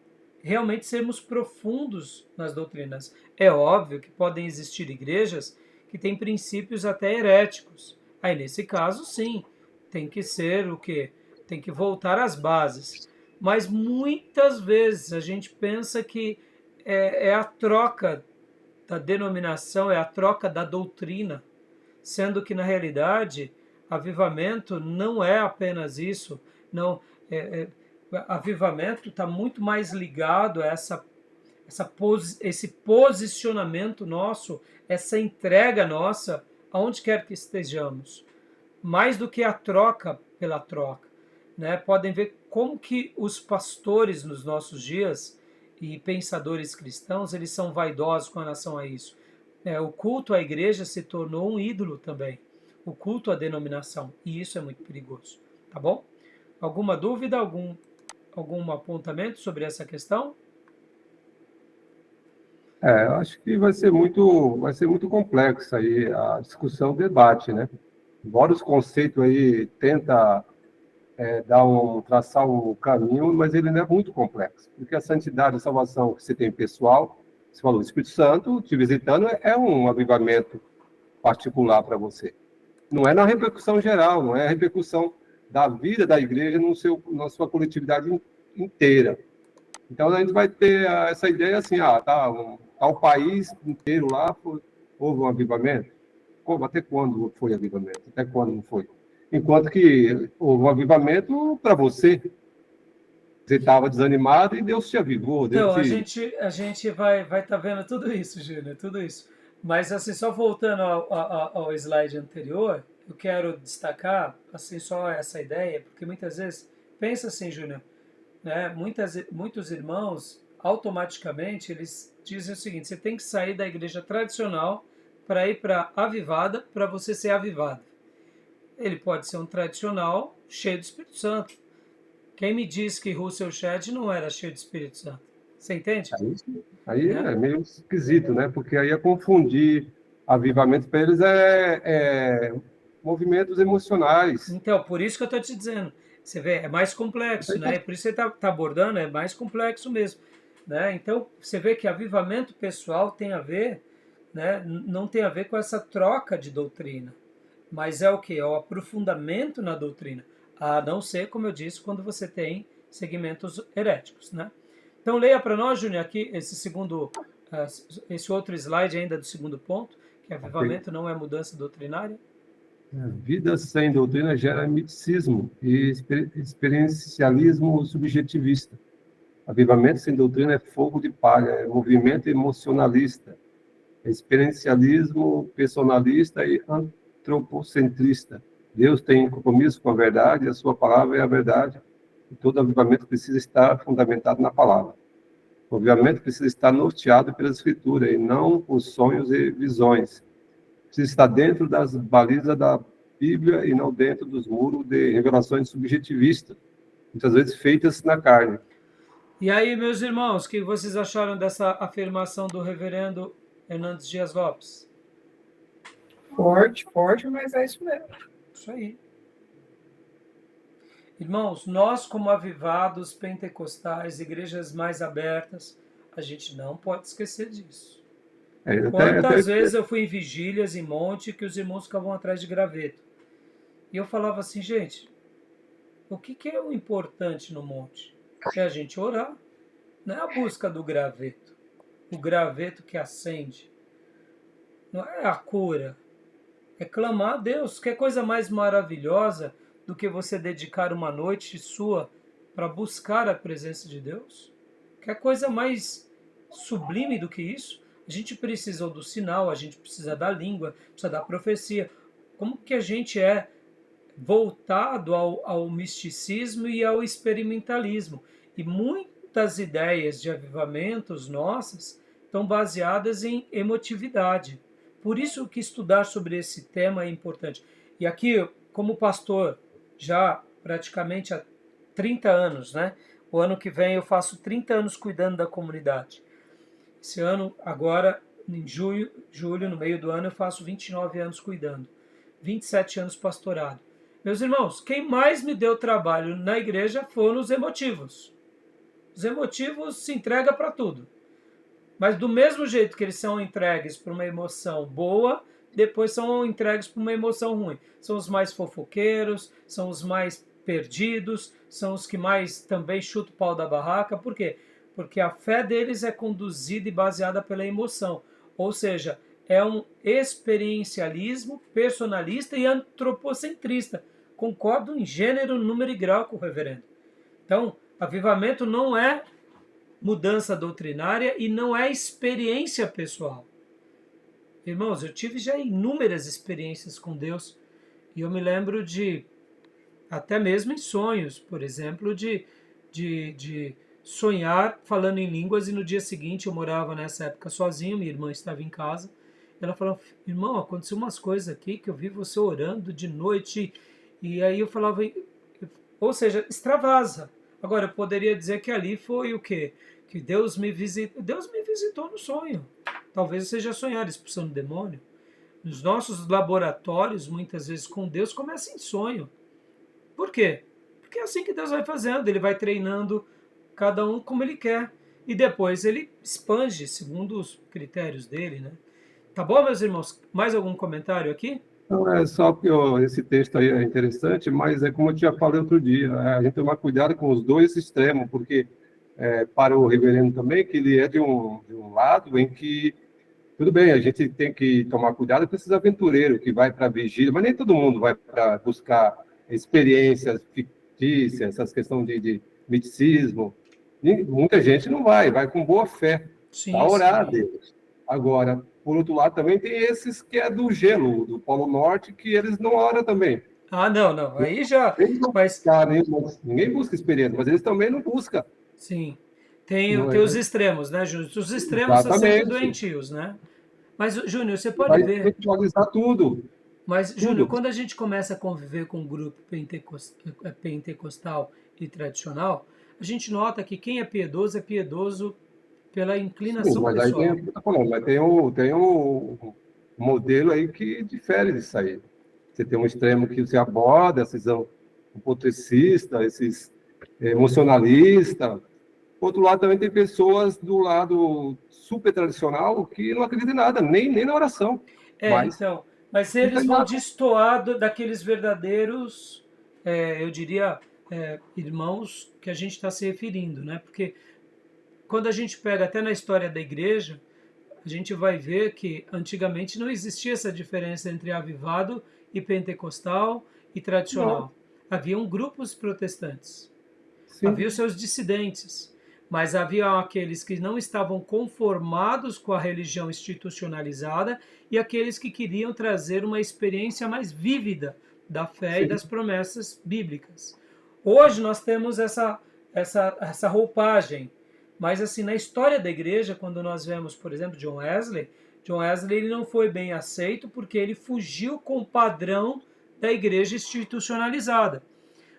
[SPEAKER 1] realmente sermos profundos nas doutrinas. É óbvio que podem existir igrejas que têm princípios até heréticos. Aí, nesse caso, sim, tem que ser o quê? Tem que voltar às bases. Mas muitas vezes a gente pensa que é a troca da denominação, é a troca da doutrina, sendo que, na realidade, avivamento não é apenas isso. Não, avivamento está muito mais ligado a esse posicionamento nosso, essa entrega nossa, aonde quer que estejamos. Mais do que a troca pela troca. Né? Podem ver como que os pastores nos nossos dias e pensadores cristãos, eles são vaidosos com relação a isso. O culto à igreja se tornou um ídolo também. O culto à denominação. E isso é muito perigoso. Tá bom? Alguma dúvida? Algum apontamento sobre essa questão?
[SPEAKER 2] Eu acho que vai ser muito complexo aí a discussão, o debate, né? Embora os conceitos aí tenta traçar um caminho, mas ele não é muito complexo, porque a santidade, a salvação que você tem pessoal, você falou, o Espírito Santo te visitando é um avivamento particular para você. Não é na repercussão geral, não é a repercussão da vida da igreja na sua coletividade inteira. Então a gente vai ter essa ideia assim, o país inteiro lá houve um avivamento. Até quando foi avivamento? Até quando não foi? Enquanto que houve um avivamento para você. Você estava desanimado e Deus te avivou. Deus
[SPEAKER 1] Então,
[SPEAKER 2] te...
[SPEAKER 1] a gente vai tá vendo tudo isso, Júnior, tudo isso. Mas, assim, só voltando ao slide anterior, eu quero destacar, assim, só essa ideia, porque muitas vezes, pensa assim, Júnior, né, muitos irmãos, automaticamente, eles dizem o seguinte: você tem que sair da igreja tradicional para ir para a avivada, para você ser avivado. Ele pode ser um tradicional cheio do Espírito Santo. Quem me disse que Russell Shedd não era cheio de Espírito Santo? Você entende?
[SPEAKER 2] Aí
[SPEAKER 1] Né?
[SPEAKER 2] é meio esquisito, né? Porque aí é confundir avivamento para eles movimentos emocionais.
[SPEAKER 1] Então, por isso que eu estou te dizendo. Você vê, é mais complexo, né? Por isso que você está abordando, é mais complexo mesmo. Né? Então, você vê que avivamento pessoal tem a ver, né? Não tem a ver com essa troca de doutrina. Mas é o que? É o aprofundamento na doutrina. A não ser, como eu disse, quando você tem segmentos heréticos, né? Então leia para nós, Júnior, aqui esse outro slide ainda do segundo ponto, que avivamento não é mudança doutrinária.
[SPEAKER 2] Vida sem doutrina gera miticismo e experiencialismo subjetivista. Avivamento sem doutrina é fogo de palha, é movimento emocionalista, é experiencialismo personalista e antropocentrista. Deus tem compromisso com a verdade, a sua palavra é a verdade, e todo avivamento precisa estar fundamentado na palavra. O avivamento precisa estar norteado pela Escritura, e não por sonhos e visões. Precisa estar dentro das balizas da Bíblia e não dentro dos muros de revelações subjetivistas, muitas vezes feitas na carne.
[SPEAKER 1] E aí, meus irmãos, o que vocês acharam dessa afirmação do reverendo Hernandes Dias Lopes?
[SPEAKER 4] Forte, mas é isso mesmo.
[SPEAKER 1] Isso aí. Irmãos, nós como avivados, pentecostais, igrejas mais abertas, a gente não pode esquecer disso. Quantas vezes eu fui em vigílias, em monte, que os irmãos ficavam atrás de graveto. E eu falava assim, gente, o que é o importante no monte? É a gente orar. Não é a busca do graveto. O graveto que acende. Não é a cura. É clamar a Deus. Que coisa mais maravilhosa do que você dedicar uma noite sua para buscar a presença de Deus? Que coisa mais sublime do que isso? A gente precisa do sinal, a gente precisa da língua, precisa da profecia. Como que a gente é voltado ao misticismo e ao experimentalismo? E muitas ideias de avivamentos nossas estão baseadas em emotividade. Por isso que estudar sobre esse tema é importante. E aqui, como pastor, já praticamente há 30 anos, né? O ano que vem eu faço 30 anos cuidando da comunidade. Esse ano, agora, em julho, no meio do ano, eu faço 29 anos cuidando. 27 anos pastorado. Meus irmãos, quem mais me deu trabalho na igreja foram os emotivos. Os emotivos se entregam para tudo. Mas do mesmo jeito que eles são entregues para uma emoção boa, depois são entregues para uma emoção ruim. São os mais fofoqueiros, são os mais perdidos, são os que mais também chutam o pau da barraca. Por quê? Porque a fé deles é conduzida e baseada pela emoção. Ou seja, é um experiencialismo personalista e antropocentrista. Concordo em gênero, número e grau com o reverendo. Então, avivamento não é mudança doutrinária e não é experiência pessoal. Irmãos, eu tive já inúmeras experiências com Deus e eu me lembro de, até mesmo em sonhos, por exemplo, de sonhar falando em línguas e no dia seguinte eu morava nessa época sozinho, minha irmã estava em casa. Ela falou, irmão, aconteceu umas coisas aqui que eu vi você orando de noite e aí eu falava, ou seja, extravasa. Agora, eu poderia dizer que ali foi o quê? Que Deus me visitou no sonho. Talvez seja sonhar expulsando o demônio. Nos nossos laboratórios, muitas vezes com Deus, começa em sonho. Por quê? Porque é assim que Deus vai fazendo. Ele vai treinando cada um como ele quer. E depois ele expande segundo os critérios dele, né? Tá bom, meus irmãos? Mais algum comentário aqui?
[SPEAKER 2] Não, é só que esse texto aí é interessante, mas é como eu já falei outro dia, a gente tomar cuidado com os dois extremos, porque para o reverendo também, que ele é de um lado em que, tudo bem, a gente tem que tomar cuidado com esses aventureiros que vai para a vigília, mas nem todo mundo vai para buscar experiências fictícias, essas questões de misticismo. E muita gente não vai com boa fé,
[SPEAKER 1] Sim,
[SPEAKER 2] para orar a
[SPEAKER 1] sim.
[SPEAKER 2] Deus. Agora, por outro lado, também tem esses que é do gelo, do Polo Norte, que eles não oram também.
[SPEAKER 1] Ah, não. Aí já.
[SPEAKER 2] Eles não
[SPEAKER 1] Mas,
[SPEAKER 2] ninguém busca experiência, mas eles também não buscam.
[SPEAKER 1] sim. Tem,
[SPEAKER 2] Não
[SPEAKER 1] tem os
[SPEAKER 2] é?
[SPEAKER 1] extremos, né, Júnior? Os extremos são sempre
[SPEAKER 2] Exatamente.
[SPEAKER 1] doentios, né? Mas, Júnior, você pode
[SPEAKER 2] Vai
[SPEAKER 1] ver.
[SPEAKER 2] intelectualizar tudo,
[SPEAKER 1] Mas, Júnior,
[SPEAKER 2] tudo.
[SPEAKER 1] quando a gente começa a conviver com um grupo pentecostal e tradicional, a gente nota que quem é piedoso pela
[SPEAKER 2] Sim,
[SPEAKER 1] inclinação
[SPEAKER 2] mas aí tem
[SPEAKER 1] pessoal.
[SPEAKER 2] o que eu tô falando, mas tem um modelo aí que difere disso aí. Você tem um extremo que você aborda, esses são hipotecistas, esses emocionalistas. Por outro lado, também tem pessoas do lado super tradicional que não acreditam em nada, nem na oração. Mas
[SPEAKER 1] Então, mas
[SPEAKER 2] não
[SPEAKER 1] eles
[SPEAKER 2] tem
[SPEAKER 1] vão
[SPEAKER 2] nada.
[SPEAKER 1] destoar daqueles verdadeiros, eu diria, irmãos que a gente está se referindo, né? Porque quando a gente pega até na história da igreja, a gente vai ver que antigamente não existia essa diferença entre avivado e pentecostal e
[SPEAKER 2] Não,
[SPEAKER 1] tradicional. Haviam grupos protestantes, havia
[SPEAKER 2] sim,
[SPEAKER 1] os seus dissidentes, mas havia aqueles que não estavam conformados com a religião institucionalizada e aqueles que queriam trazer uma experiência mais vívida da fé e
[SPEAKER 2] sim.
[SPEAKER 1] das promessas bíblicas. Hoje nós temos essa roupagem, mas assim, na história da igreja, quando nós vemos, por exemplo, John Wesley ele não foi bem aceito porque ele fugiu com o padrão da igreja institucionalizada.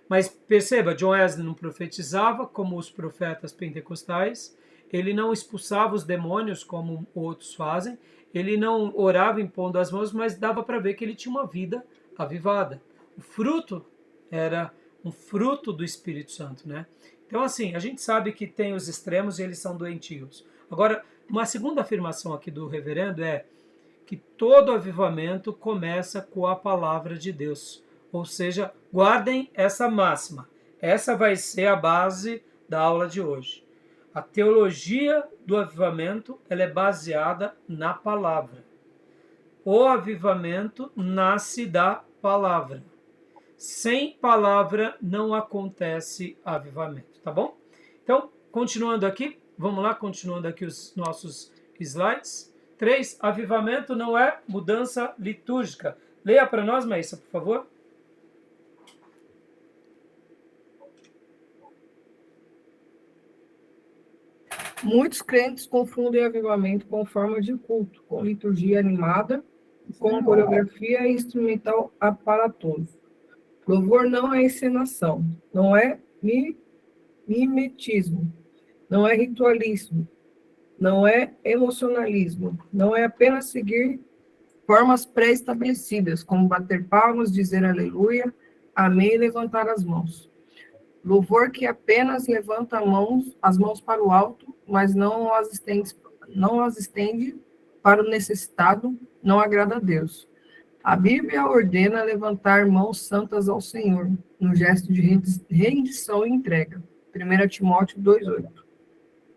[SPEAKER 1] Mas perceba, John Wesley não profetizava como os profetas pentecostais, ele não expulsava os demônios como outros fazem, ele não orava impondo as mãos, mas dava para ver que ele tinha uma vida avivada. O fruto era um fruto do Espírito Santo, né? Então, assim, a gente sabe que tem os extremos e eles são doentios. Agora, uma segunda afirmação aqui do reverendo é que todo avivamento começa com a palavra de Deus. Ou seja, guardem essa máxima. Essa vai ser a base da aula de hoje. A teologia do avivamento ela é baseada na palavra. O avivamento nasce da palavra. Sem palavra não acontece avivamento, tá bom? Então, continuando aqui, vamos lá, continuando aqui os nossos slides. 3. Avivamento não é mudança litúrgica. Leia para nós, Maísa, por favor.
[SPEAKER 4] Muitos crentes confundem avivamento com forma de culto, com liturgia animada, com coreografia e instrumental aparatoso. Louvor não é encenação, não é mimetismo, não é ritualismo, não é emocionalismo, não é apenas seguir formas pré-estabelecidas, como bater palmas, dizer aleluia, amém e levantar as mãos. Louvor que apenas levanta as mãos para o alto, mas não as estende para o necessitado, não agrada a Deus. A Bíblia ordena levantar mãos santas ao Senhor, no gesto de rendição e entrega. 1 Timóteo 2,8.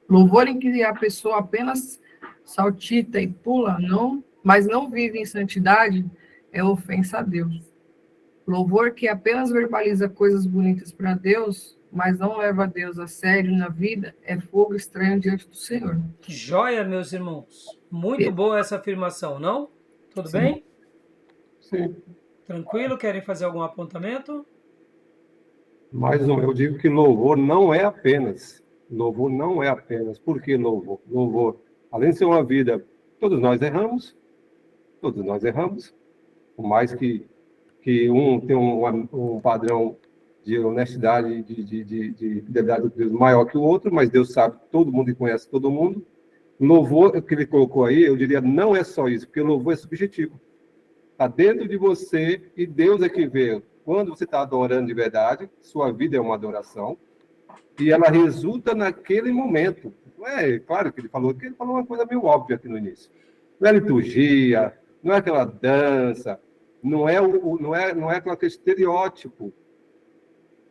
[SPEAKER 4] Louvor em que a pessoa apenas saltita e pula, mas não vive em santidade, é ofensa a Deus. Louvor que apenas verbaliza coisas bonitas para Deus, mas não leva a Deus a sério na vida, é fogo estranho diante do Senhor.
[SPEAKER 1] Que joia, meus irmãos. Muito boa essa afirmação, não? Tudo
[SPEAKER 2] Sim.
[SPEAKER 1] bem?
[SPEAKER 2] Sim.
[SPEAKER 1] Tranquilo? Querem fazer algum apontamento?
[SPEAKER 2] Mais um, eu digo que louvor não é apenas. Louvor não é apenas. Por que louvor? Louvor, além de ser uma vida, todos nós erramos, por mais que um tem um padrão de honestidade, de fidelidade a Deus maior que o outro, mas Deus sabe todo mundo e conhece todo mundo. Louvor, que ele colocou aí, eu diria, não é só isso, porque louvor é subjetivo. Está dentro de você e Deus é que vê. Quando você está adorando de verdade, sua vida é uma adoração, e ela resulta naquele momento. Não é claro que ele falou uma coisa meio óbvia aqui no início. Não é liturgia, não é aquela dança, não é aquele estereótipo.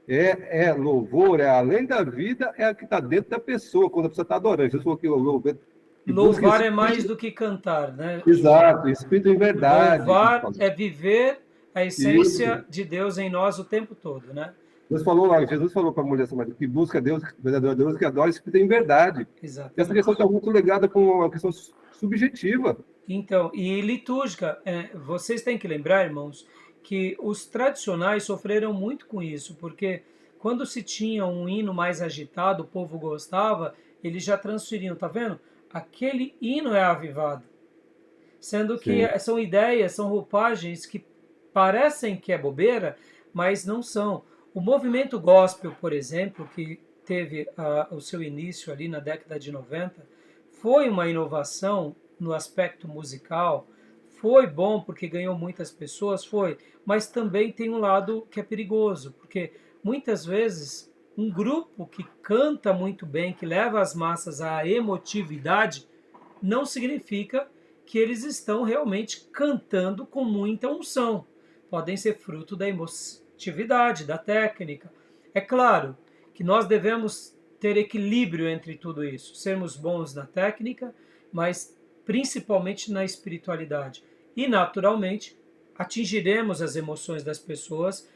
[SPEAKER 2] É louvor, é além da vida, é a que está dentro da pessoa, quando a pessoa está adorando. Jesus falou que
[SPEAKER 1] Louvar é mais do que cantar, né?
[SPEAKER 2] Exato, espírito em verdade.
[SPEAKER 1] Louvar é viver a essência
[SPEAKER 2] Isso.
[SPEAKER 1] de Deus em nós o tempo todo, né?
[SPEAKER 2] Deus falou lá, Jesus falou para a mulher Samaritana que busca Deus, verdadeiro Deus, que adora isso que tem verdade. E essa
[SPEAKER 1] Exatamente.
[SPEAKER 2] questão está muito ligada com uma questão subjetiva.
[SPEAKER 1] Então, e litúrgica, vocês têm que lembrar, irmãos, que os tradicionais sofreram muito com isso, porque quando se tinha um hino mais agitado, o povo gostava, eles já transferiam, tá vendo? Aquele hino é avivado. Sendo que
[SPEAKER 2] Sim.
[SPEAKER 1] são ideias, são roupagens que parecem que é bobeira, mas não são. O movimento gospel, por exemplo, que teve o seu início ali na década de 90, foi uma inovação no aspecto musical, foi bom porque ganhou muitas pessoas, foi, mas também tem um lado que é perigoso, porque muitas vezes um grupo que canta muito bem, que leva as massas à emotividade, não significa que eles estão realmente cantando com muita unção. Podem ser fruto da emotividade, da técnica. É claro que nós devemos ter equilíbrio entre tudo isso, sermos bons na técnica, mas principalmente na espiritualidade. E, naturalmente, atingiremos as emoções das pessoas,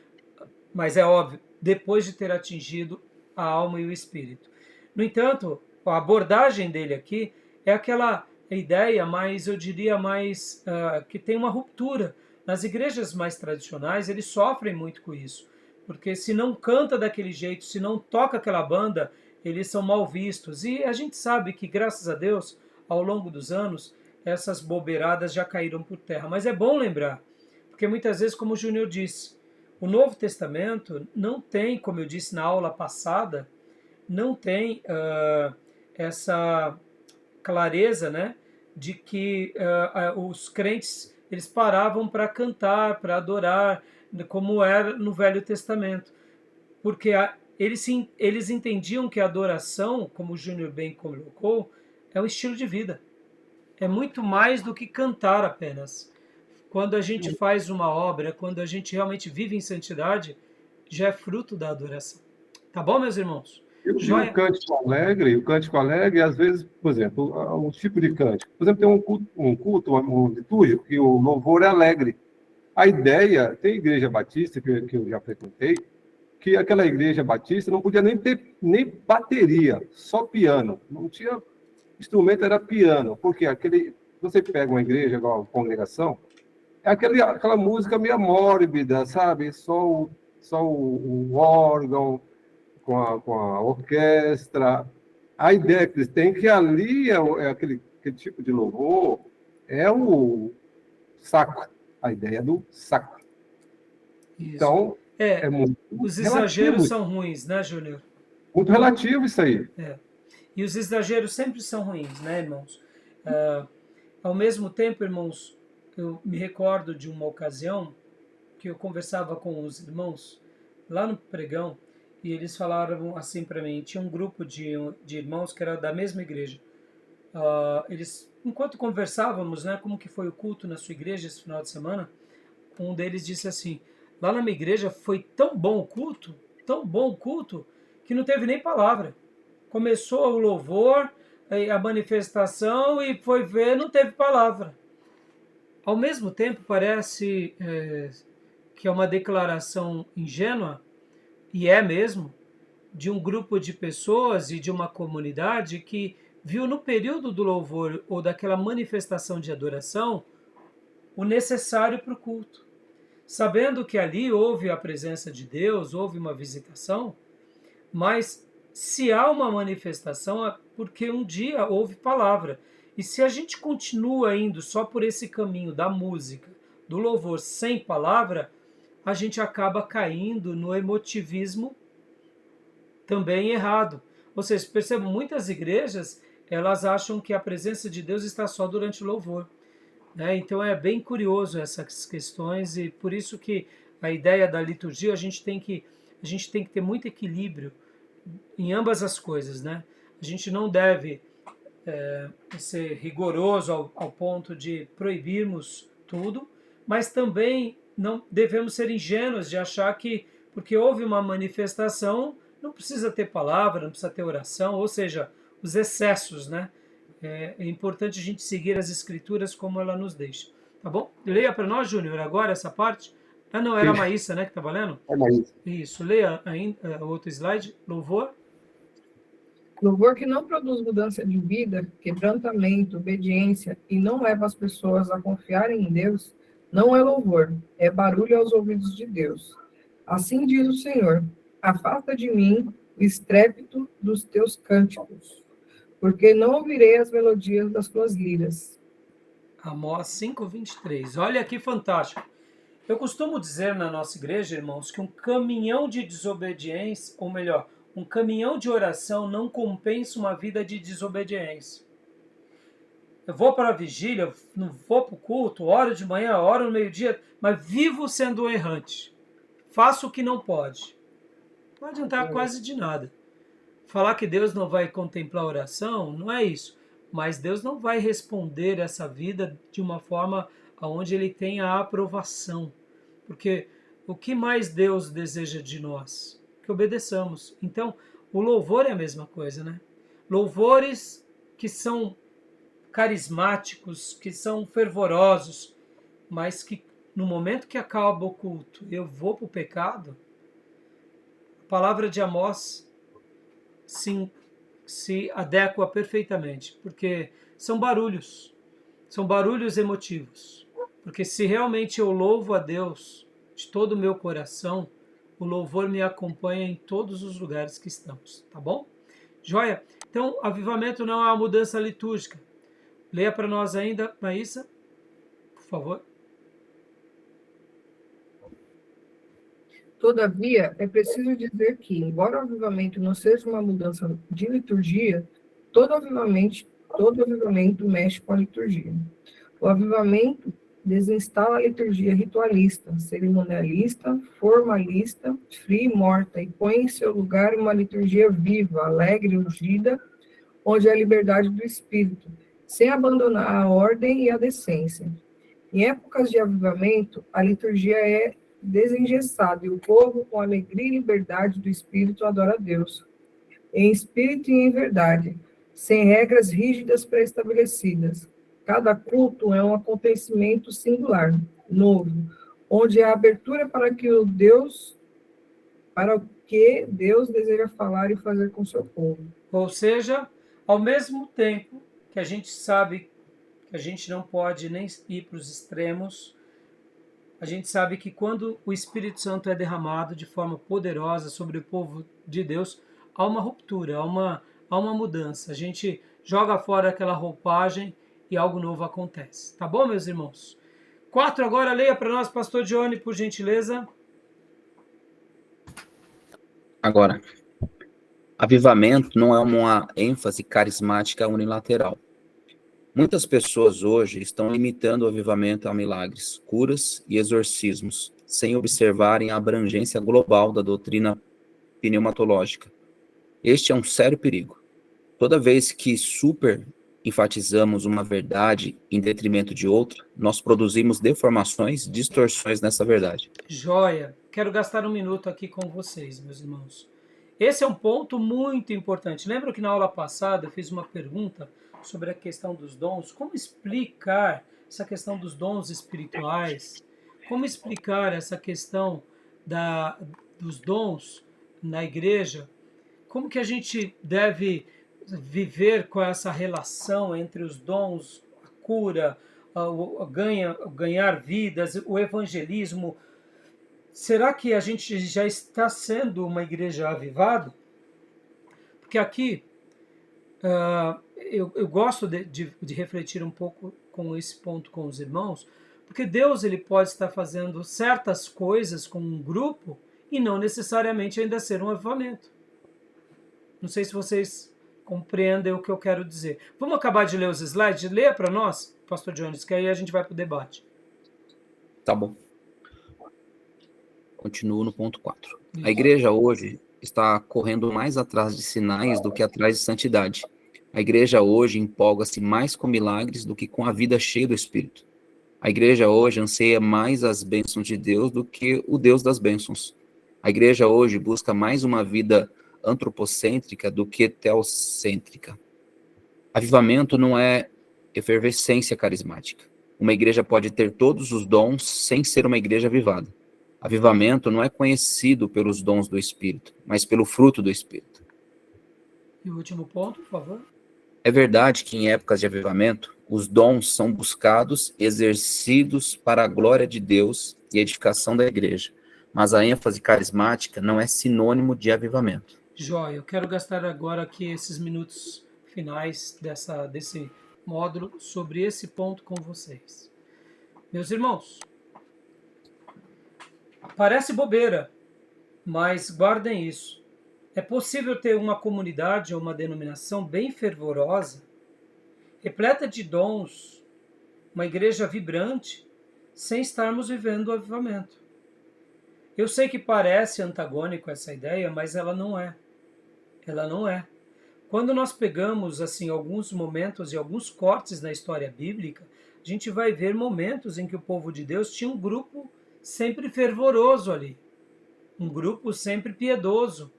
[SPEAKER 1] mas é óbvio, depois de ter atingido a alma e o espírito. No entanto, a abordagem dele aqui é aquela ideia mais, eu diria, mais que tem uma ruptura. Nas igrejas mais tradicionais, eles sofrem muito com isso, porque se não canta daquele jeito, se não toca aquela banda, eles são mal vistos. E a gente sabe que, graças a Deus, ao longo dos anos, essas bobeiradas já caíram por terra. Mas é bom lembrar, porque muitas vezes, como o Júnior disse, o Novo Testamento não tem, como eu disse na aula passada, não tem essa clareza, né, de que os crentes eles paravam para cantar, para adorar, como era no Velho Testamento, porque eles entendiam que a adoração, como o Júnior bem colocou, é um estilo de vida. É muito mais do que cantar apenas. Quando a gente faz uma obra, quando a gente realmente vive em santidade, já é fruto da adoração. Tá bom, meus irmãos?
[SPEAKER 2] E o
[SPEAKER 1] Joia?
[SPEAKER 2] cântico alegre, às vezes, por exemplo, um tipo de cântico. Por exemplo, tem um culto, um litúrgico, que o louvor é alegre. A ideia, tem igreja batista, que eu já frequentei, que aquela igreja batista não podia nem ter nem bateria, só piano. Não tinha instrumento, era piano. Porque você pega uma igreja, igual uma congregação, é aquela música meio mórbida, sabe? Só o órgão, com a orquestra. A ideia que eles têm é que ali aquele tipo de louvor é o sacro, a ideia do sacro.
[SPEAKER 1] Isso.
[SPEAKER 2] Então, é muito
[SPEAKER 1] Os
[SPEAKER 2] relativo,
[SPEAKER 1] exageros são ruins, né, Júnior?
[SPEAKER 2] muito relativo isso aí.
[SPEAKER 1] E os exageros sempre são ruins, né, irmãos? Ao mesmo tempo, irmãos, eu me recordo de uma ocasião que eu conversava com os irmãos lá no pregão e eles falaram assim para mim. Tinha um grupo de irmãos que era da mesma igreja. Enquanto conversávamos, né, como que foi o culto na sua igreja esse final de semana, um deles disse assim: lá na minha igreja foi tão bom o culto, que não teve nem palavra. Começou o louvor, a manifestação e foi ver, não teve palavra. Ao mesmo tempo, parece que é uma declaração ingênua, e é mesmo, de um grupo de pessoas e de uma comunidade que viu no período do louvor ou daquela manifestação de adoração o necessário para o culto. Sabendo que ali houve a presença de Deus, houve uma visitação, mas se há uma manifestação é porque um dia houve palavra. E se a gente continua indo só por esse caminho da música, do louvor sem palavra, a gente acaba caindo no emotivismo também errado. Ou seja, percebam, muitas igrejas, elas acham que a presença de Deus está só durante o louvor. Então é bem curioso essas questões e por isso que a ideia da liturgia a gente tem que ter muito equilíbrio em ambas as coisas, né? A gente não deve ser rigoroso ao ponto de proibirmos tudo, mas também não devemos ser ingênuos de achar que porque houve uma manifestação não precisa ter palavra, não precisa ter oração, ou seja, os excessos, né? É importante a gente seguir as escrituras como ela nos deixa. Tá bom? Leia para nós, Júnior, agora essa parte, Ah, não, era a Maísa, né, que estava lendo?
[SPEAKER 2] É mais.
[SPEAKER 1] Isso, leia ainda o outro slide, louvor.
[SPEAKER 4] Louvor que não produz mudança de vida, quebrantamento, obediência e não leva as pessoas a confiarem em Deus, não é louvor, é barulho aos ouvidos de Deus. Assim diz o Senhor: afasta de mim o estrépito dos teus cânticos, porque não ouvirei as melodias das tuas liras.
[SPEAKER 1] Amós 5:23. Olha que fantástico. Eu costumo dizer na nossa igreja, irmãos, que um caminhão de desobediência, ou melhor, um caminhão de oração não compensa uma vida de desobediência. Eu vou para a vigília, não vou para o culto, oro de manhã, oro no meio-dia, mas vivo sendo errante. Faço o que não pode. Não vai adiantar quase de nada. Falar que Deus não vai contemplar a oração, não é isso. Mas Deus não vai responder essa vida de uma forma onde Ele tenha a aprovação. Porque o que mais Deus deseja de nós? Que obedeçamos. Então, o louvor é a mesma coisa, né? Louvores que são carismáticos, que são fervorosos, mas que no momento que acaba o culto eu vou para o pecado, a palavra de Amós se adequa perfeitamente, porque são barulhos emotivos. Porque se realmente eu louvo a Deus de todo o meu coração, o louvor me acompanha em todos os lugares que estamos, tá bom? Joia? Então, avivamento não é uma mudança litúrgica. Leia para nós ainda, Maísa, por favor.
[SPEAKER 4] Todavia, é preciso dizer que, embora o avivamento não seja uma mudança de liturgia, todo avivamento mexe com a liturgia. O avivamento desinstala a liturgia ritualista, cerimonialista, formalista, fria e morta, e põe em seu lugar uma liturgia viva, alegre, ungida, onde há liberdade do espírito, sem abandonar a ordem e a decência. Em épocas de avivamento, a liturgia é desengessada e o povo, com alegria e liberdade do espírito, adora a Deus, em espírito e em verdade, sem regras rígidas pré-estabelecidas. Cada culto é um acontecimento singular, novo, onde há abertura para o que Deus deseja falar e fazer com seu povo.
[SPEAKER 1] Ou seja, ao mesmo tempo que a gente sabe que a gente não pode nem ir para os extremos, a gente sabe que quando o Espírito Santo é derramado de forma poderosa sobre o povo de Deus, há uma ruptura, há uma mudança. A gente joga fora aquela roupagem e algo novo acontece. Tá bom, meus irmãos? 4 agora, leia para nós, pastor Johnny, por gentileza.
[SPEAKER 6] Agora, avivamento não é uma ênfase carismática unilateral. Muitas pessoas hoje estão limitando o avivamento a milagres, curas e exorcismos, sem observarem a abrangência global da doutrina pneumatológica. Este é um sério perigo. Toda vez que enfatizamos uma verdade em detrimento de outra, nós produzimos deformações, distorções nessa verdade.
[SPEAKER 1] Joia! Quero gastar um minuto aqui com vocês, meus irmãos. Esse é um ponto muito importante. Lembra que na aula passada eu fiz uma pergunta sobre a questão dos dons? Como explicar essa questão dos dons espirituais? Como explicar essa questão dos dons na igreja? Como que a gente deve viver com essa relação entre os dons, a cura, ganhar vidas, o evangelismo? Será que a gente já está sendo uma igreja avivada? Porque aqui eu gosto de refletir um pouco com esse ponto com os irmãos, porque Deus ele pode estar fazendo certas coisas com um grupo e não necessariamente ainda ser um avivamento. Não sei se vocês compreendem o que eu quero dizer. Vamos acabar de ler os slides? Leia para nós, pastor Jones, que aí a gente vai para o debate.
[SPEAKER 6] Tá bom. Continuo no ponto 4. A igreja hoje está correndo mais atrás de sinais do que atrás de santidade. A igreja hoje empolga-se mais com milagres do que com a vida cheia do Espírito. A igreja hoje anseia mais as bênçãos de Deus do que o Deus das bênçãos. A igreja hoje busca mais uma vida antropocêntrica do que teocêntrica. Avivamento não é efervescência carismática. Uma igreja pode ter todos os dons sem ser uma igreja avivada. Avivamento não é conhecido pelos dons do Espírito, mas pelo fruto do Espírito.
[SPEAKER 1] E o último ponto, por favor.
[SPEAKER 6] É verdade que em épocas de avivamento, os dons são buscados, exercidos para a glória de Deus e edificação da igreja, mas a ênfase carismática não é sinônimo de avivamento.
[SPEAKER 1] Jóia, eu quero gastar agora aqui esses minutos finais desse módulo sobre esse ponto com vocês. Meus irmãos, parece bobeira, mas guardem isso. É possível ter uma comunidade ou uma denominação bem fervorosa, repleta de dons, uma igreja vibrante, sem estarmos vivendo o avivamento. Eu sei que parece antagônico essa ideia, mas ela não é. Ela não é. Quando nós pegamos assim alguns momentos e alguns cortes na história bíblica, a gente vai ver momentos em que o povo de Deus tinha um grupo sempre fervoroso ali, um grupo sempre piedoso,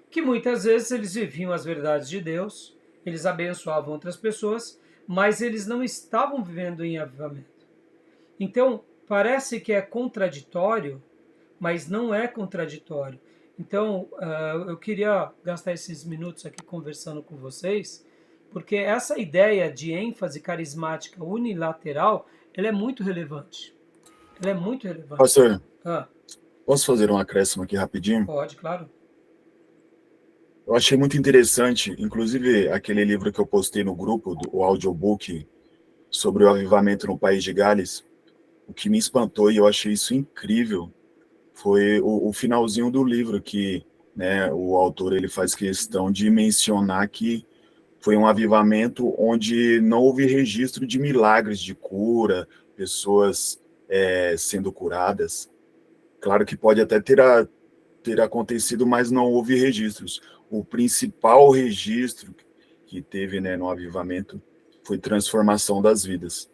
[SPEAKER 1] que muitas vezes eles viviam as verdades de Deus, eles abençoavam outras pessoas, mas eles não estavam vivendo em avivamento. Então, parece que é contraditório, mas não é contraditório. Então, eu queria gastar esses minutos aqui conversando com vocês, porque essa ideia de ênfase carismática unilateral, ela é muito relevante. Ela é muito relevante.
[SPEAKER 5] Pastor,
[SPEAKER 1] Ah,
[SPEAKER 5] posso fazer um acréscimo aqui rapidinho?
[SPEAKER 1] pode, claro.
[SPEAKER 5] Eu achei muito interessante, inclusive aquele livro que eu postei no grupo, o audiobook sobre o avivamento no País de Gales. O que me espantou, e eu achei isso incrível, foi o finalzinho do livro, que, né, o autor ele faz questão de mencionar que foi um avivamento onde não houve registro de milagres de cura, pessoas sendo curadas. Claro que pode até ter acontecido, mas não houve registros. O principal registro que teve, né, no avivamento foi transformação das vidas.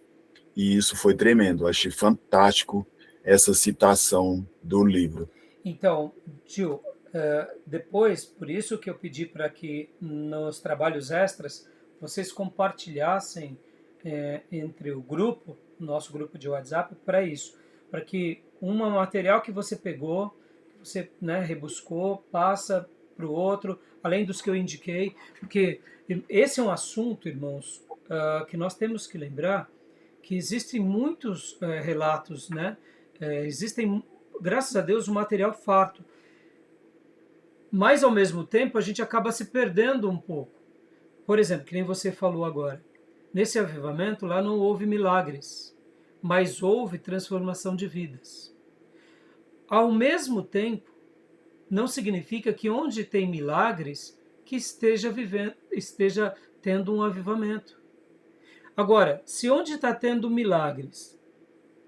[SPEAKER 5] E isso foi tremendo. Achei fantástico essa citação do livro.
[SPEAKER 1] Então, tio, depois, por isso que eu pedi para que nos trabalhos extras vocês compartilhassem entre o grupo, nosso grupo de WhatsApp, para isso, para que um material que você pegou, que você, né, rebuscou, passa para o outro, além dos que eu indiquei, porque esse é um assunto, irmãos, que nós temos que lembrar que existem muitos relatos, né? Existem, graças a Deus, um material farto. Mas, ao mesmo tempo, a gente acaba se perdendo um pouco. Por exemplo, que nem você falou agora. Nesse avivamento, lá não houve milagres, mas houve transformação de vidas. Ao mesmo tempo, não significa que onde tem milagres, que esteja tendo um avivamento. Agora, se onde está tendo milagres,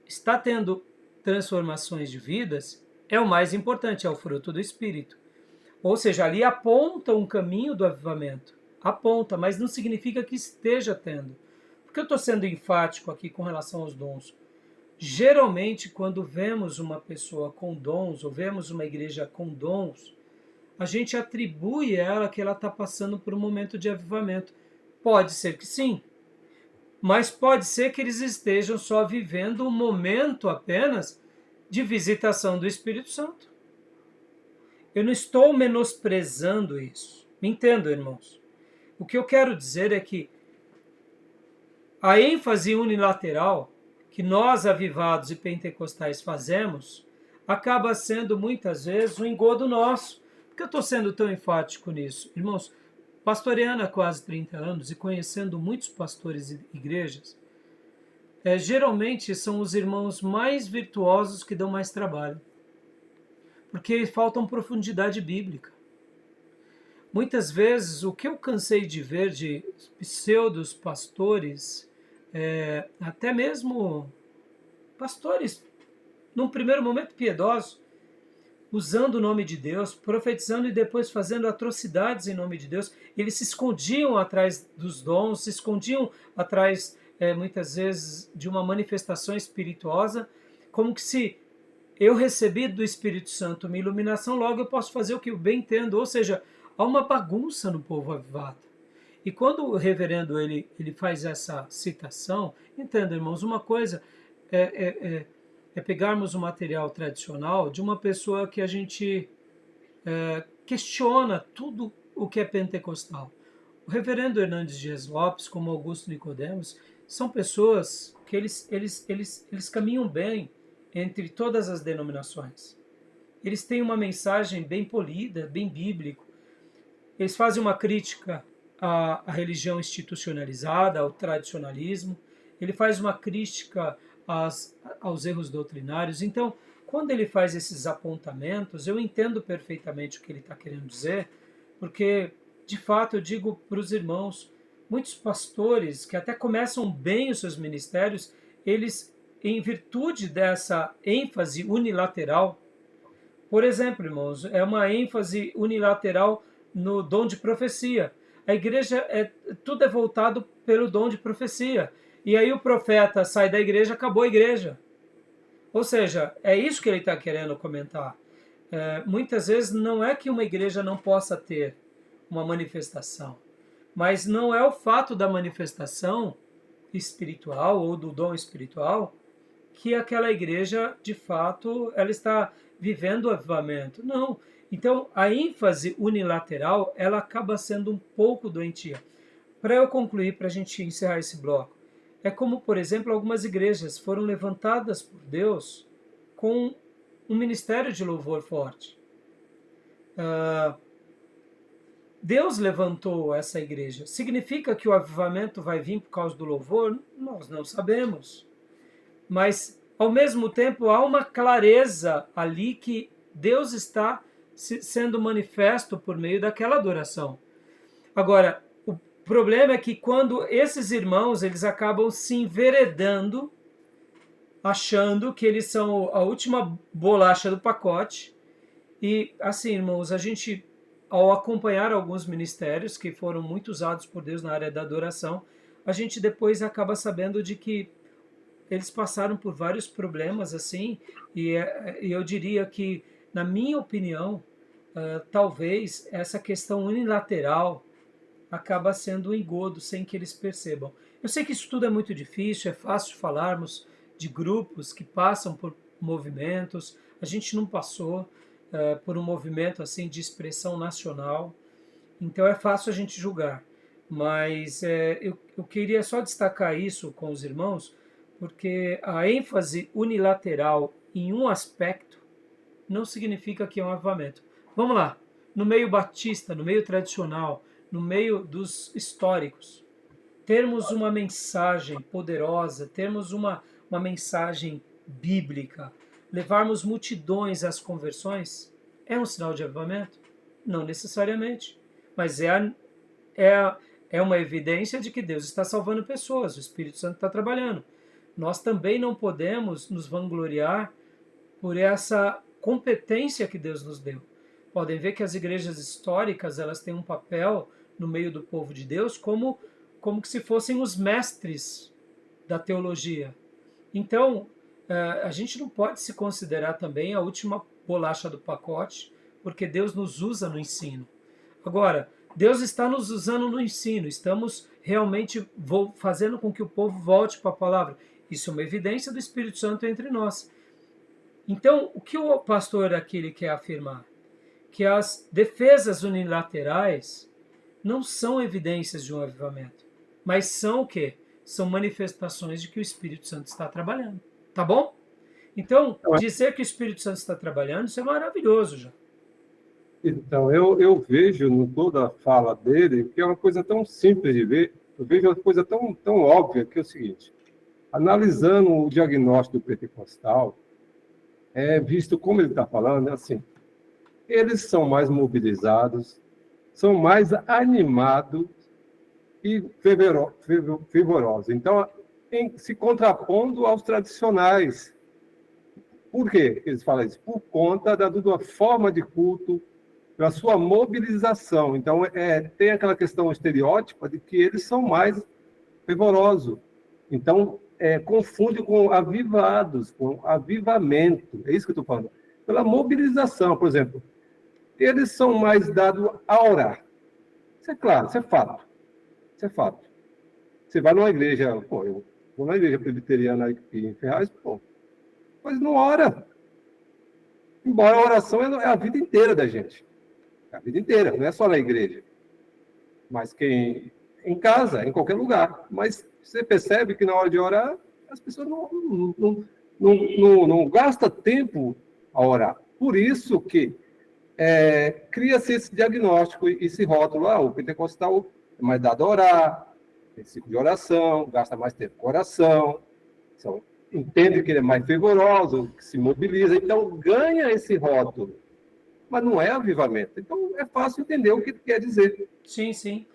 [SPEAKER 1] está tendo transformações de vidas, é o mais importante, é o fruto do Espírito. Ou seja, ali aponta um caminho do avivamento. Aponta, mas não significa que esteja tendo. Por que eu estou sendo enfático aqui com relação aos dons? Geralmente, quando vemos uma pessoa com dons, ou vemos uma igreja com dons, a gente atribui a ela que ela está passando por um momento de avivamento. Pode ser que sim, mas pode ser que eles estejam só vivendo um momento apenas de visitação do Espírito Santo. Eu não estou menosprezando isso. Me entendam, irmãos. O que eu quero dizer é que a ênfase unilateral que nós, avivados e pentecostais, fazemos, acaba sendo muitas vezes um engodo nosso. Por que eu estou sendo tão enfático nisso? Irmãos, pastoreando há quase 30 anos e conhecendo muitos pastores e igrejas, geralmente são os irmãos mais virtuosos que dão mais trabalho, porque faltam profundidade bíblica. Muitas vezes, o que eu cansei de ver de pseudos pastores, até mesmo pastores, num primeiro momento piedosos, usando o nome de Deus, profetizando e depois fazendo atrocidades em nome de Deus. Eles se escondiam atrás dos dons, se escondiam atrás, muitas vezes, de uma manifestação espirituosa, como que se eu recebi do Espírito Santo uma iluminação, logo eu posso fazer o que eu bem entendo. Ou seja, há uma bagunça no povo avivado. E quando o reverendo ele faz essa citação, entenda, irmãos, uma coisa é pegarmos o material tradicional de uma pessoa que a gente questiona tudo o que é pentecostal. O reverendo Hernandes Dias Lopes, como Augusto Nicodemos, são pessoas que eles caminham bem entre todas as denominações. Eles têm uma mensagem bem polida, bem bíblica. Eles fazem uma crítica à religião institucionalizada, ao tradicionalismo. Ele faz uma crítica aos erros doutrinários. Então, quando ele faz esses apontamentos, eu entendo perfeitamente o que ele está querendo dizer, porque, de fato, eu digo para os irmãos, muitos pastores que até começam bem os seus ministérios, eles, em virtude dessa ênfase unilateral, por exemplo, irmãos, é uma ênfase unilateral no dom de profecia. A igreja, tudo é voltado pelo dom de profecia. E aí o profeta sai da igreja, acabou a igreja. Ou seja, é isso que ele está querendo comentar. Muitas vezes não é que uma igreja não possa ter uma manifestação, mas não é o fato da manifestação espiritual ou do dom espiritual que aquela igreja, de fato, ela está vivendo o avivamento. Não. Então, a ênfase unilateral, ela acaba sendo um pouco doentia. Para eu concluir, para a gente encerrar esse bloco, é como, por exemplo, algumas igrejas foram levantadas por Deus com um ministério de louvor forte. Deus levantou essa igreja. Significa que o avivamento vai vir por causa do louvor? Nós não sabemos. Mas, ao mesmo tempo, há uma clareza ali que Deus está sendo manifesto por meio daquela adoração. Agora, o problema é que quando esses irmãos eles acabam se enveredando, achando que eles são a última bolacha do pacote, e assim, irmãos, a gente, ao acompanhar alguns ministérios que foram muito usados por Deus na área da adoração, a gente depois acaba sabendo de que eles passaram por vários problemas, assim, e eu diria que, na minha opinião, talvez essa questão unilateral acaba sendo um engodo sem que eles percebam. Eu sei que isso tudo é muito difícil, é fácil falarmos de grupos que passam por movimentos, a gente não passou por um movimento assim de expressão nacional, então é fácil a gente julgar, mas eu queria só destacar isso com os irmãos, porque a ênfase unilateral em um aspecto não significa que é um avivamento. Vamos lá, no meio batista, no meio tradicional, no meio dos históricos, termos uma mensagem poderosa, termos uma mensagem bíblica, levarmos multidões às conversões, é um sinal de avivamento? Não necessariamente, mas é uma evidência de que Deus está salvando pessoas, o Espírito Santo está trabalhando. Nós também não podemos nos vangloriar por essa competência que Deus nos deu. Podem ver que as igrejas históricas elas têm um papel no meio do povo de Deus como que se fossem os mestres da teologia. Então, a gente não pode se considerar também a última bolacha do pacote, porque Deus nos usa no ensino. Agora, Deus está nos usando no ensino, estamos realmente fazendo com que o povo volte para a palavra. Isso é uma evidência do Espírito Santo entre nós. Então, o que o pastor aqui ele quer afirmar? Que as defesas unilaterais não são evidências de um avivamento, mas são o quê? São manifestações de que o Espírito Santo está trabalhando. Tá bom? Então, dizer que o Espírito Santo está trabalhando, isso é maravilhoso já.
[SPEAKER 2] Então, eu vejo em toda a fala dele que é uma coisa tão simples de ver, eu vejo uma coisa tão óbvia, que é o seguinte: analisando o diagnóstico pentecostal, visto como ele está falando, é assim, eles são mais mobilizados, são mais animados e fervorosos. Então, se contrapondo aos tradicionais. Por que eles falam isso? Por conta da forma de culto, da sua mobilização. Então, tem aquela questão estereótipa de que eles são mais fervorosos. Então, confunde com avivados, com avivamento. É isso que eu estou falando. Pela mobilização, por exemplo. Eles são mais dados a orar. Isso é claro, isso é fato. Isso é fato. Você vai numa igreja, eu vou na igreja presbiteriana aqui em Ferraz, mas não ora. Embora a oração é a vida inteira da gente. É a vida inteira, não é só na igreja. Mas quem em casa, em qualquer lugar. Mas você percebe que na hora de orar, as pessoas não gastam tempo a orar. Por isso que cria-se esse diagnóstico, esse rótulo. O pentecostal é mais dado a orar, tem ciclo de oração, gasta mais tempo com oração, entende que ele é mais fervoroso, que se mobiliza, então ganha esse rótulo. Mas não é avivamento. Então é fácil entender o que quer dizer.
[SPEAKER 1] Sim, sim.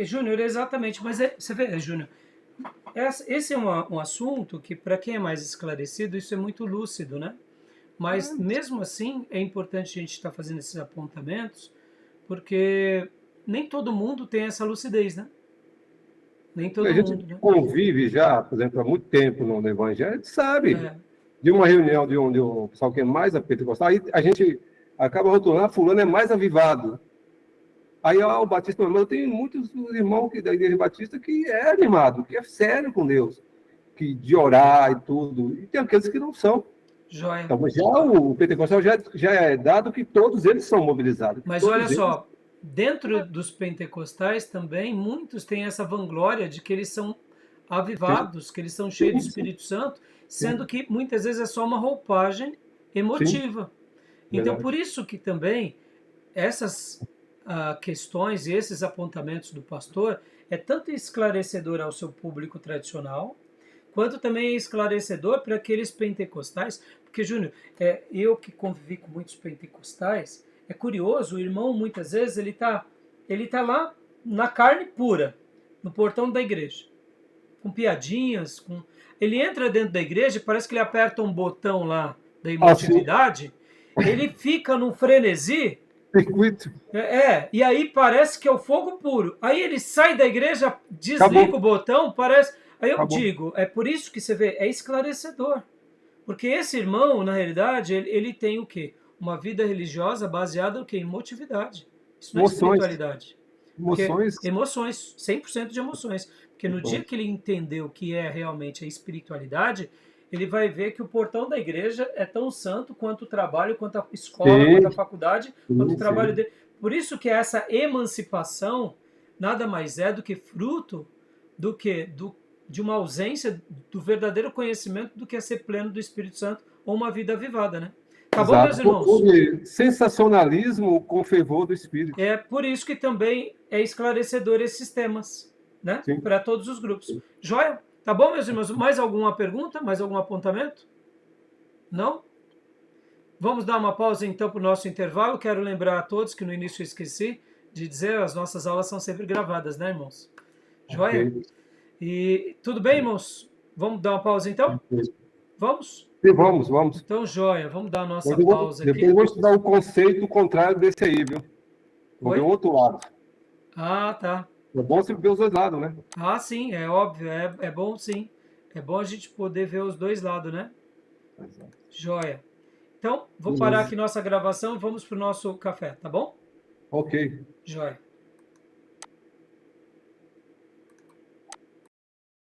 [SPEAKER 1] Júnior, exatamente. Mas você vê, Júnior, esse é um assunto que, para quem é mais esclarecido, isso é muito lúcido, né? Mas, mesmo assim, é importante a gente estar fazendo esses apontamentos, porque nem todo mundo tem essa lucidez, né? Nem todo
[SPEAKER 2] A gente
[SPEAKER 1] mundo, né?
[SPEAKER 2] convive já, por exemplo, há muito tempo no Evangelho, a gente sabe de uma reunião de um pessoal que é mais pentecostal, aí a gente acaba rotulando, fulano é mais avivado. Aí o Batista, mas eu tenho muitos irmãos da Igreja Batista que é animado, que é sério com Deus, que de orar e tudo, e tem aqueles que não são.
[SPEAKER 1] Joia.
[SPEAKER 2] Então, já o pentecostal já é dado que todos eles são mobilizados.
[SPEAKER 1] Mas olha só, dentro dos pentecostais também, muitos têm essa vanglória de que eles são avivados, que eles são cheios do Espírito Santo, sendo que muitas vezes é só uma roupagem emotiva. Então, por isso que também essas questões e esses apontamentos do pastor é tanto esclarecedor ao seu público tradicional, quanto também é esclarecedor para aqueles pentecostais, porque, Júnior, eu que convivi com muitos pentecostais, é curioso, o irmão muitas vezes ele tá lá na carne pura, no portão da igreja, com piadinhas, ele entra dentro da igreja, parece que ele aperta um botão lá da emotividade, ele fica num frenesi,
[SPEAKER 2] circuito.
[SPEAKER 1] E aí parece que é o fogo puro. Aí ele sai da igreja, desliga o botão, parece... Aí eu digo, é por isso que você vê, é esclarecedor. Porque esse irmão, na realidade, ele tem o quê? Uma vida religiosa baseada no quê? Em emotividade. Isso não é espiritualidade. Emoções, 100% de emoções. Porque no dia que ele entendeu o que é realmente a espiritualidade, ele vai ver que o portão da igreja é tão santo quanto o trabalho, quanto a escola, quanto a faculdade, quanto o trabalho dele. Por isso que essa emancipação nada mais é do que fruto de uma ausência do verdadeiro conhecimento do que é ser pleno do Espírito Santo ou uma vida avivada, né? Tá bom, meus irmãos?
[SPEAKER 2] Sensacionalismo com fervor do Espírito.
[SPEAKER 1] É por isso que também é esclarecedor esses temas, né? Para todos os grupos. Joia? Tá bom, meus irmãos? Mais alguma pergunta? Mais algum apontamento? Não? Vamos dar uma pausa então para o nosso intervalo. Quero lembrar a todos que no início eu esqueci de dizer, as nossas aulas são sempre gravadas, né, irmãos? Joia? E tudo bem, irmãos? Vamos dar uma pausa então? Vamos?
[SPEAKER 2] Sim, vamos.
[SPEAKER 1] Então, joia, vamos dar a nossa pausa aqui.
[SPEAKER 2] Depois eu vou estudar o conceito contrário desse aí, viu? Vou ver o outro lado.
[SPEAKER 1] Ah, tá.
[SPEAKER 2] É bom você ver os dois lados, né?
[SPEAKER 1] Ah, sim, é óbvio, é bom sim. É bom a gente poder ver os dois lados, né?
[SPEAKER 2] Exato.
[SPEAKER 1] Joia. Então, vou parar aqui nossa gravação e vamos para o nosso café, tá bom?
[SPEAKER 2] Ok.
[SPEAKER 1] Joia.